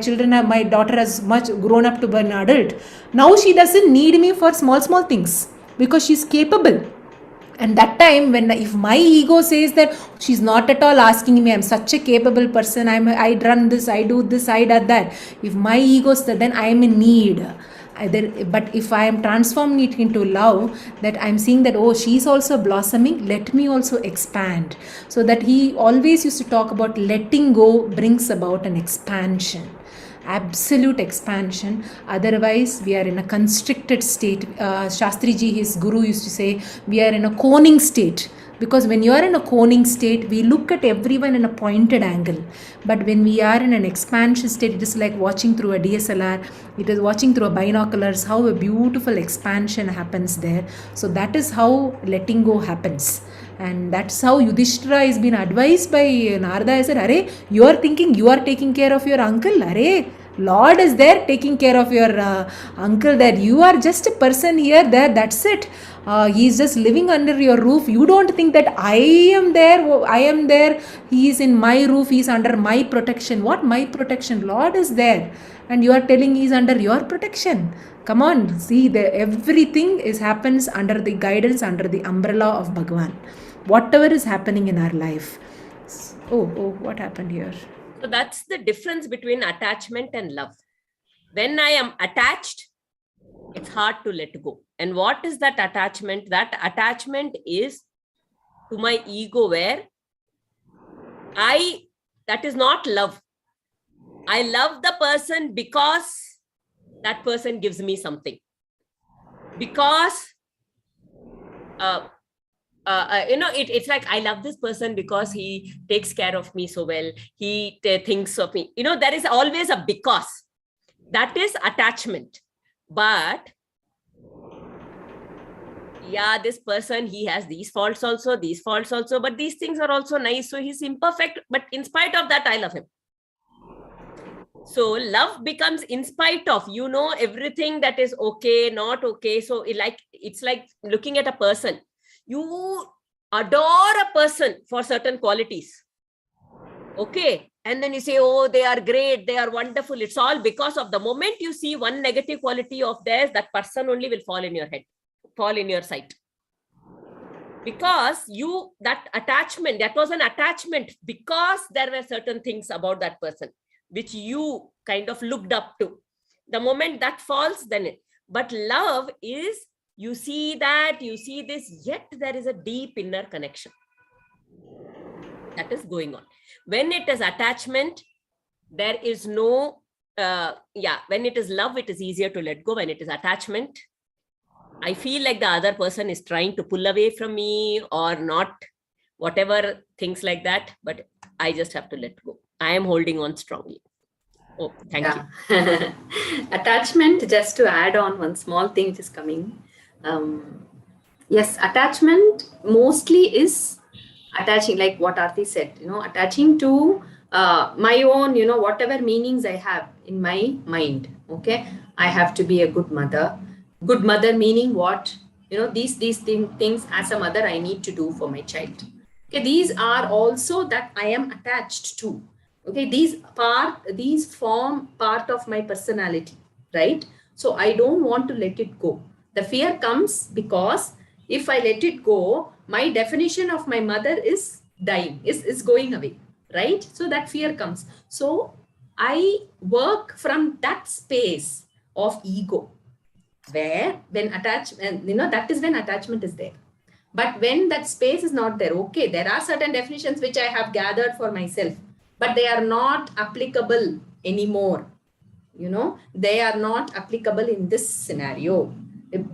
daughter has much grown up to be an adult. Now she doesn't need me for small things because she's capable. And that time, when if my ego says that she's not at all asking me, I'm such a capable person, I run this, I do this, I do that. If my ego says, then I am in need. But if I am transforming it into love, that I'm seeing that, oh, she's also blossoming, let me also expand. So that he always used to talk about letting go brings about an expansion, absolute expansion. Otherwise we are in a constricted state. Shastriji, his guru, used to say we are in a coning state, because when you are in a coning state, we look at everyone in a pointed angle. But when we are in an expansion state, it is like watching through a DSLR, it is watching through a binoculars, how a beautiful expansion happens there. So that is how letting go happens. And that's how Yudhishtira is been advised by Narada. I said, Arey, you are thinking you are taking care of your uncle. Arey, Lord is there taking care of your uncle there. You are just a person here, there, that's it. He is just living under your roof. You don't think that I am there, he is in my roof, he is under my protection. What my protection? Lord is there. And you are telling he is under your protection. Come on, see, everything happens under the guidance, under the umbrella of Bhagavan. Whatever is happening in our life. Oh, what happened here? So that's the difference between attachment and love. When I am attached, it's hard to let go. And what is that attachment? That attachment is to my ego, where that is not love. I love the person because that person gives me something. Because, it's like I love this person because he takes care of me so well. He thinks of me. There is always a because. That is attachment. But yeah, this person, he has these faults also, but these things are also nice. So he's imperfect, but in spite of that, I love him. So love becomes in spite of, everything that is okay, not okay. So it's like looking at a person. You adore a person for certain qualities. Okay. And then you say, oh, they are great, they are wonderful. It's all because of the moment you see one negative quality of theirs, that person only will fall in your head, fall in your sight. Because that attachment, that was an attachment because there were certain things about that person which you kind of looked up to. The moment that falls, but love is, you see that, you see this, yet there is a deep inner connection that is going on. When it is attachment, there is no, when it is love, it is easier to let go. When it is attachment, I feel like the other person is trying to pull away from me or not, whatever, things like that. But I just have to let go. I am holding on strongly. Oh, thank you. Attachment, just to add on one small thing which is coming. Yes, attachment mostly is attaching, like what Aarti said, attaching to my own, whatever meanings I have in my mind. Okay, I have to be a good mother. Good mother meaning what? These things as a mother I need to do for my child. Okay, these are also that I am attached to. Okay, these form part of my personality, right? So I don't want to let it go. The fear comes because if I let it go, my definition of my mother is dying, is going away, right? So that fear comes. So I work from that space of ego. where when attachment, that is when attachment is there. But when that space is not there, okay, there are certain definitions which I have gathered for myself, but they are not applicable anymore. They are not applicable in this scenario.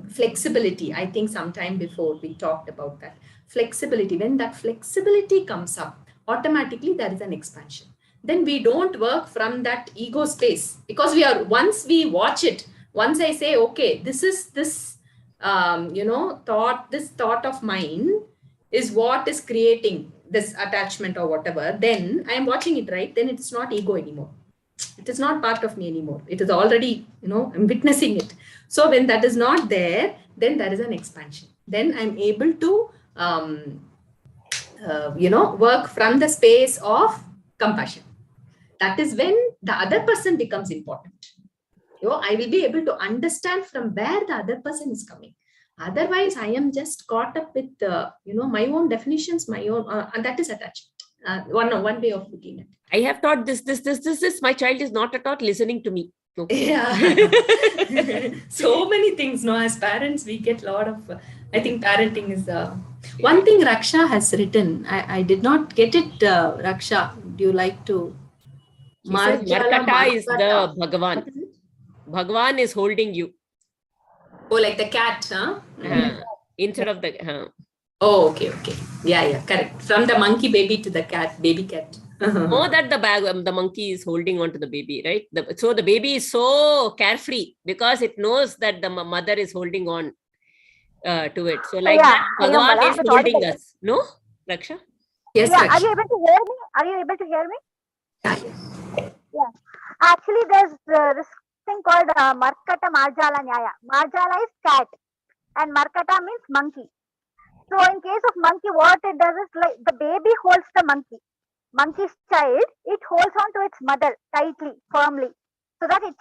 Flexibility, I think sometime before we talked about that. Flexibility, when that flexibility comes up, automatically there is an expansion. Then we don't work from that ego space, because once we watch it, once I say, okay, this thought of mine is what is creating this attachment or whatever, then I am watching it, right? Then it's not ego anymore. It is not part of me anymore. It is already, I'm witnessing it. So when that is not there, then there is an expansion. Then I'm able to, work from the space of compassion. That is when the other person becomes important. I will be able to understand from where the other person is coming. Otherwise, I am just caught up with, my own definitions, my own, and that is attachment. One way of looking at it. I have thought this, my child is not at all listening to me. Okay. Yeah. So many things, as parents, we get a lot of, I think parenting is, one thing Raksha has written. I did not get it, Raksha. Do you like to? Markata is the Bhagavan. Bhagavan is holding you. Oh, like the cat, huh? Instead of the... Oh, okay. Yeah, correct. From the monkey baby to the baby cat. Know that the monkey is holding on to the baby, right? So the baby is so carefree because it knows that the mother is holding on to it. So like that, Bhagavan is holding us. No, Raksha? Yes, yeah. Raksha. Are you able to hear me? Are you able to hear me? Yeah. Actually, there's this thing called Markata Marjala Nyaya. Marjala is cat and Markata means monkey. So in case of monkey, what it does is like the baby holds the monkey's child, it holds on to its mother tightly, firmly, so that it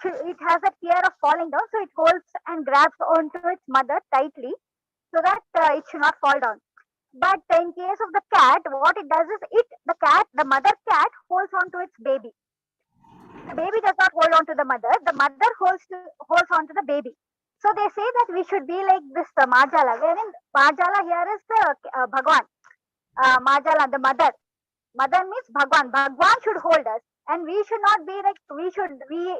has a fear of falling down. So it holds and grabs onto its mother tightly, so that it should not fall down. But in case of the cat, what it does is the mother cat holds on to its baby. The baby does not hold on to the mother holds on to the baby. So they say that we should be like this Marjala, wherein Marjala here is the Bhagwan. Marjala, the mother. Mother means Bhagwan. Bhagwan should hold us. And we should not be like,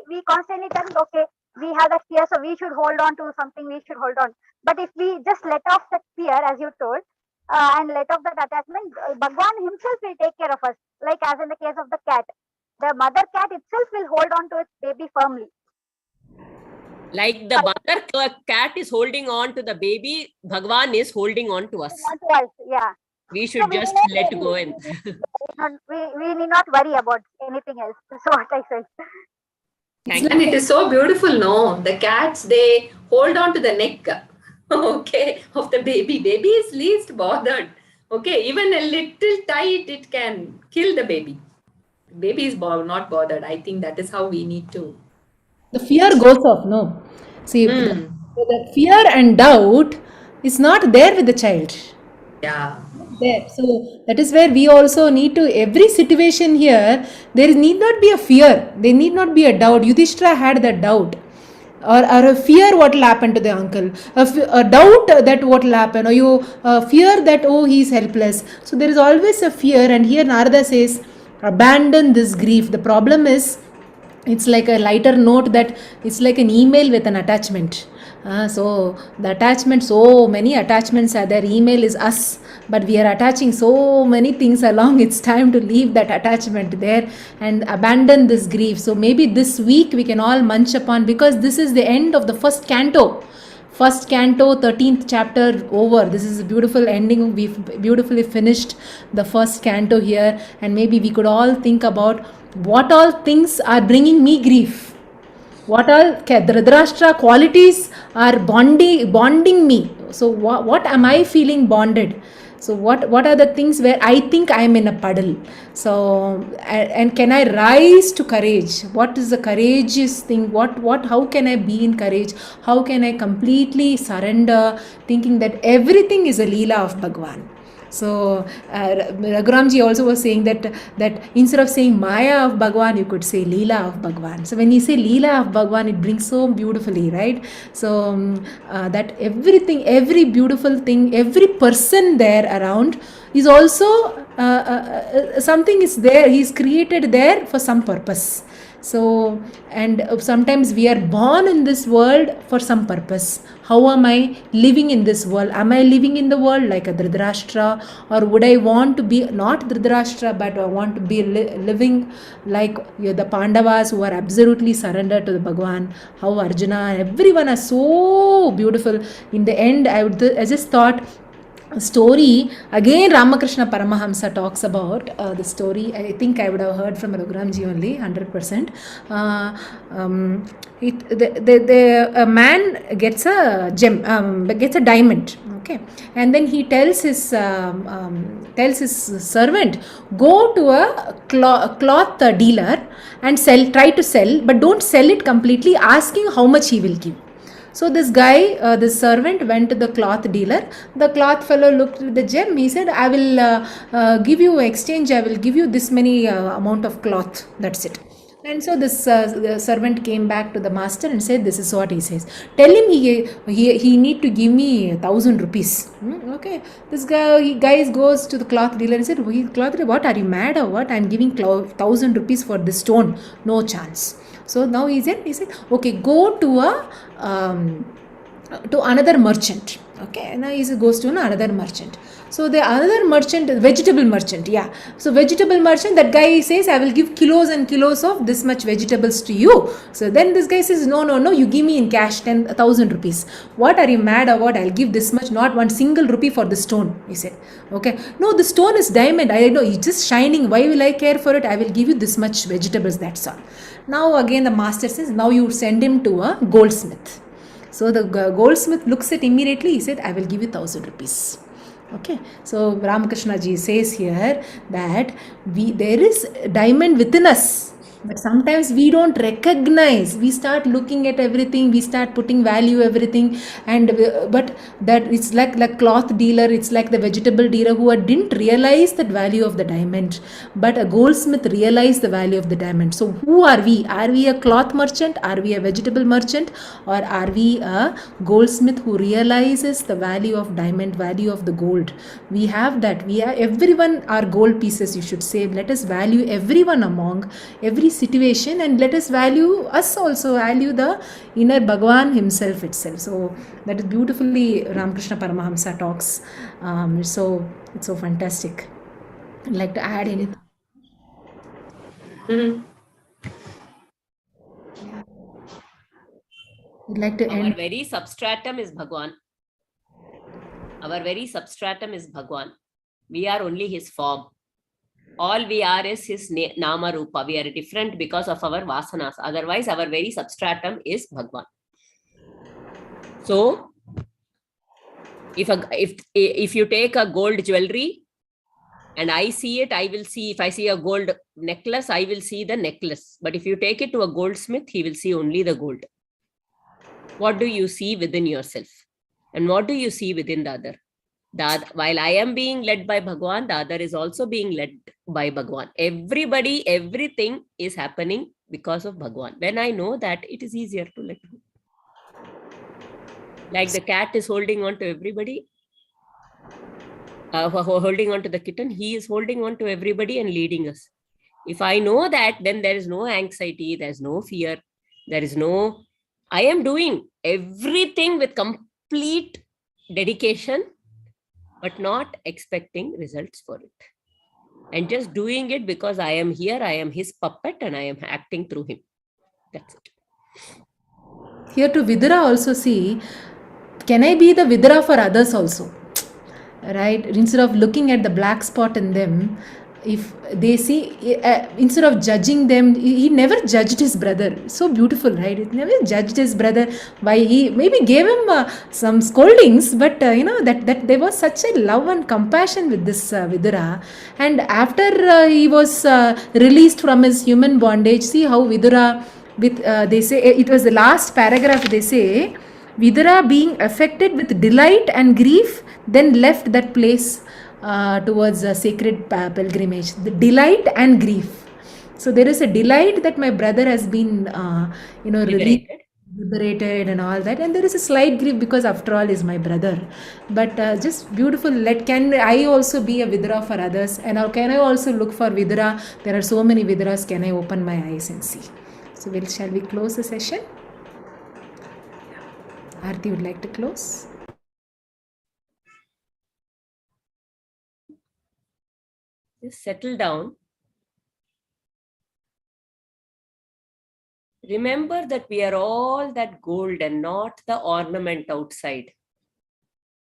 we constantly tell, okay, we have that fear, so we should hold on to something, we should hold on. But if we just let off that fear, as you told, and let off that attachment, Bhagwan himself will take care of us. Like as in the case of the cat. The mother cat itself will hold on to its baby firmly. Like the mother cat is holding on to the baby, Bhagwan is holding on to us. Yeah. We should just let go. And we need not worry about anything else. That's what I said. And it is so beautiful, no? The cats, they hold on to the neck, okay, of the baby. Baby is least bothered. Okay, even a little tight, it can kill the baby. Baby is not bothered. I think that is how we need to. The fear goes off, no? See, the fear and doubt is not there with the child. Yeah. There. So that is where we also need to, every situation here, there need not be a fear. There need not be a doubt. Yudhishtira had that doubt. Or a fear what will happen to the uncle. A doubt that what will happen. Or you fear that, oh, he is helpless. So there is always a fear. And here Narada says, abandon this grief. The problem is, it's like a lighter note that it's like an email with an attachment. So the attachment, so many attachments are there. Email is us, but we are attaching so many things along. It's time to leave that attachment there and abandon this grief. So maybe this week we can all munch upon, because this is the end of the first canto. First canto, 13th chapter over. This is a beautiful ending. We've beautifully finished the first canto here, and maybe we could all think about what all things are bringing me grief. What all dhitarashtra qualities are bonding me. So what am I feeling bonded? So what are the things where I think I am in a puddle? So and can I rise to courage? What is the courageous thing? How can I be in courage? How can I completely surrender, thinking that everything is a leela of Bhagwan? So Raghuramji also was saying that instead of saying Maya of Bhagwan, you could say Leela of Bhagwan. So when you say Leela of Bhagwan, it brings so beautifully, right? So that everything, every beautiful thing, every person there around is also something is there. He's created there for some purpose. So, and sometimes we are born in this world for some purpose. How am I living in this world? Am I living in the world like a Dhitarashtra, or would I want to be not Dhitarashtra, but I want to be living like the Pandavas who are absolutely surrendered to the Bhagwan? How Arjuna and everyone are so beautiful. In the end, I just thought, story again Ramakrishna Paramahamsa talks about the story. I think I would have heard from Raghuramji only 100%. A man gets a gem, gets a diamond, okay, and then he tells his servant, go to a cloth dealer and try to sell, but don't sell it completely, asking how much he will give. So this guy, this servant went to the cloth dealer. The cloth fellow looked at the gem. He said, I will give you exchange. I will give you this many amount of cloth. That's it. And so this the servant came back to the master and said, this is what he says. Tell him he need to give me 1,000 rupees. Okay. This guy goes to the cloth dealer and said, cloth dealer, what, are you mad or what? I am giving 1,000 rupees for this stone. No chance. So now he said, okay, go to another merchant. Okay, now he goes to another merchant. So the another merchant, vegetable merchant, yeah. So vegetable merchant, that guy says, I will give kilos and kilos of this much vegetables to you. So then this guy says, no, you give me in cash 10,000 rupees. What, are you mad or what? I'll give this much, not one single rupee for the stone, he said. Okay, no, the stone is diamond. I know, it's just shining. Why will I care for it? I will give you this much vegetables, that's all. Now again the master says, now you send him to a goldsmith. So the goldsmith looks at immediately, he said, I will give you 1,000 rupees. Okay, so Ramakrishna ji says here that there is diamond within us, but sometimes we don't recognize. We start looking at everything, we start putting value everything, but that it's like cloth dealer, it's like the vegetable dealer who didn't realize the value of the diamond, but a goldsmith realized the value of the diamond. So who are we? Are we a cloth merchant? Are we a vegetable merchant? Or are we a goldsmith who realizes the value of diamond, value of the gold? We have that. We are, everyone are gold pieces, you should say. Let us value everyone among every situation, and let us value us also, value the inner Bhagwan himself itself. So that is beautifully Ramakrishna Paramahamsa talks. So it's so fantastic. I'd like to add anything. I'd like to end. Our very substratum is Bhagwan. Our very substratum is Bhagwan. We are only his form. All we are is his nama rupa. We are different because of our vasanas. Otherwise, our very substratum is Bhagwan. So, if you take a gold jewelry and I see it, I will see. If I see a gold necklace, I will see the necklace. But if you take it to a goldsmith, he will see only the gold. What do you see within yourself? And what do you see within the other? While I am being led by Bhagwan, the other is also being led by Bhagwan. Everybody, everything is happening because of Bhagwan. When I know that, it is easier to let go. Like the cat is holding on to everybody, holding on to the kitten, he is holding on to everybody and leading us. If I know that, then there is no anxiety, there is no fear, there is no... I am doing everything with complete dedication, but not expecting results for it. And just doing it because I am here, I am his puppet and I am acting through him. That's it. Here to Vidura also see, can I be the Vidura for others also? Right? Instead of looking at the black spot in them, if they see, instead of judging them, he never judged his brother. So beautiful, right? He never judged his brother. Why he maybe gave him some scoldings, but that there was such a love and compassion with this Vidura. And after he was released from his human bondage, see how Vidura, they say, it was the last paragraph, they say, Vidura, being affected with delight and grief, then left that place towards a sacred pilgrimage. The delight and grief. So there is a delight that my brother has been, released, liberated and all that, and there is a slight grief because after all is my brother. But just beautiful. Can I also be a vidura for others, and can I also look for vidura? There are so many viduras. Can I open my eyes and see? So shall we close the session? Aarti would like to close. Just settle down. Remember that we are all that gold and not the ornament outside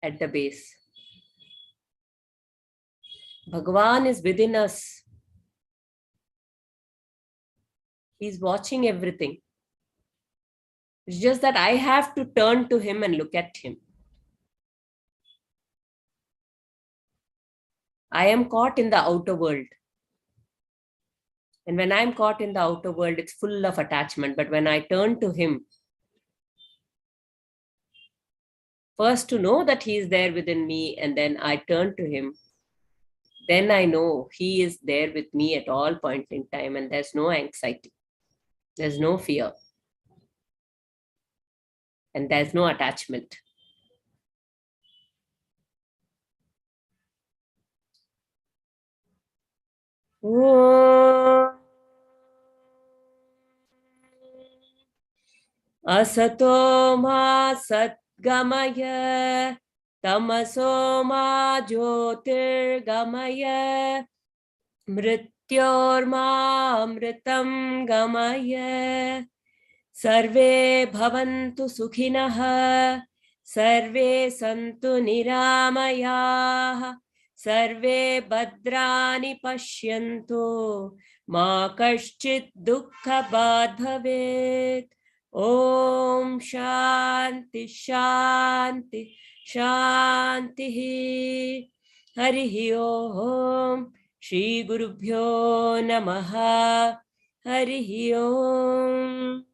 at the base. Bhagavan is within us. He's watching everything. It's just that I have to turn to him and look at him. I am caught in the outer world. And when I'm caught in the outer world, it's full of attachment. But when I turn to him, first to know that he is there within me, and then I turn to him, then I know he is there with me at all points in time, and there's no anxiety. There's no fear. And there's no attachment. Asato ma satgamaya, tamaso ma jyotirgamaya, mrityor ma amritam gamaya, sarve bhavantu sukhinah, sarve santu niramayah, sarve bhadrani pashyantu, ma kaschit dukkha bad bhavet. Om Shanti Shanti Shanti. Harihi Om. Shri Gurubhyo Namaha. Harihi Om.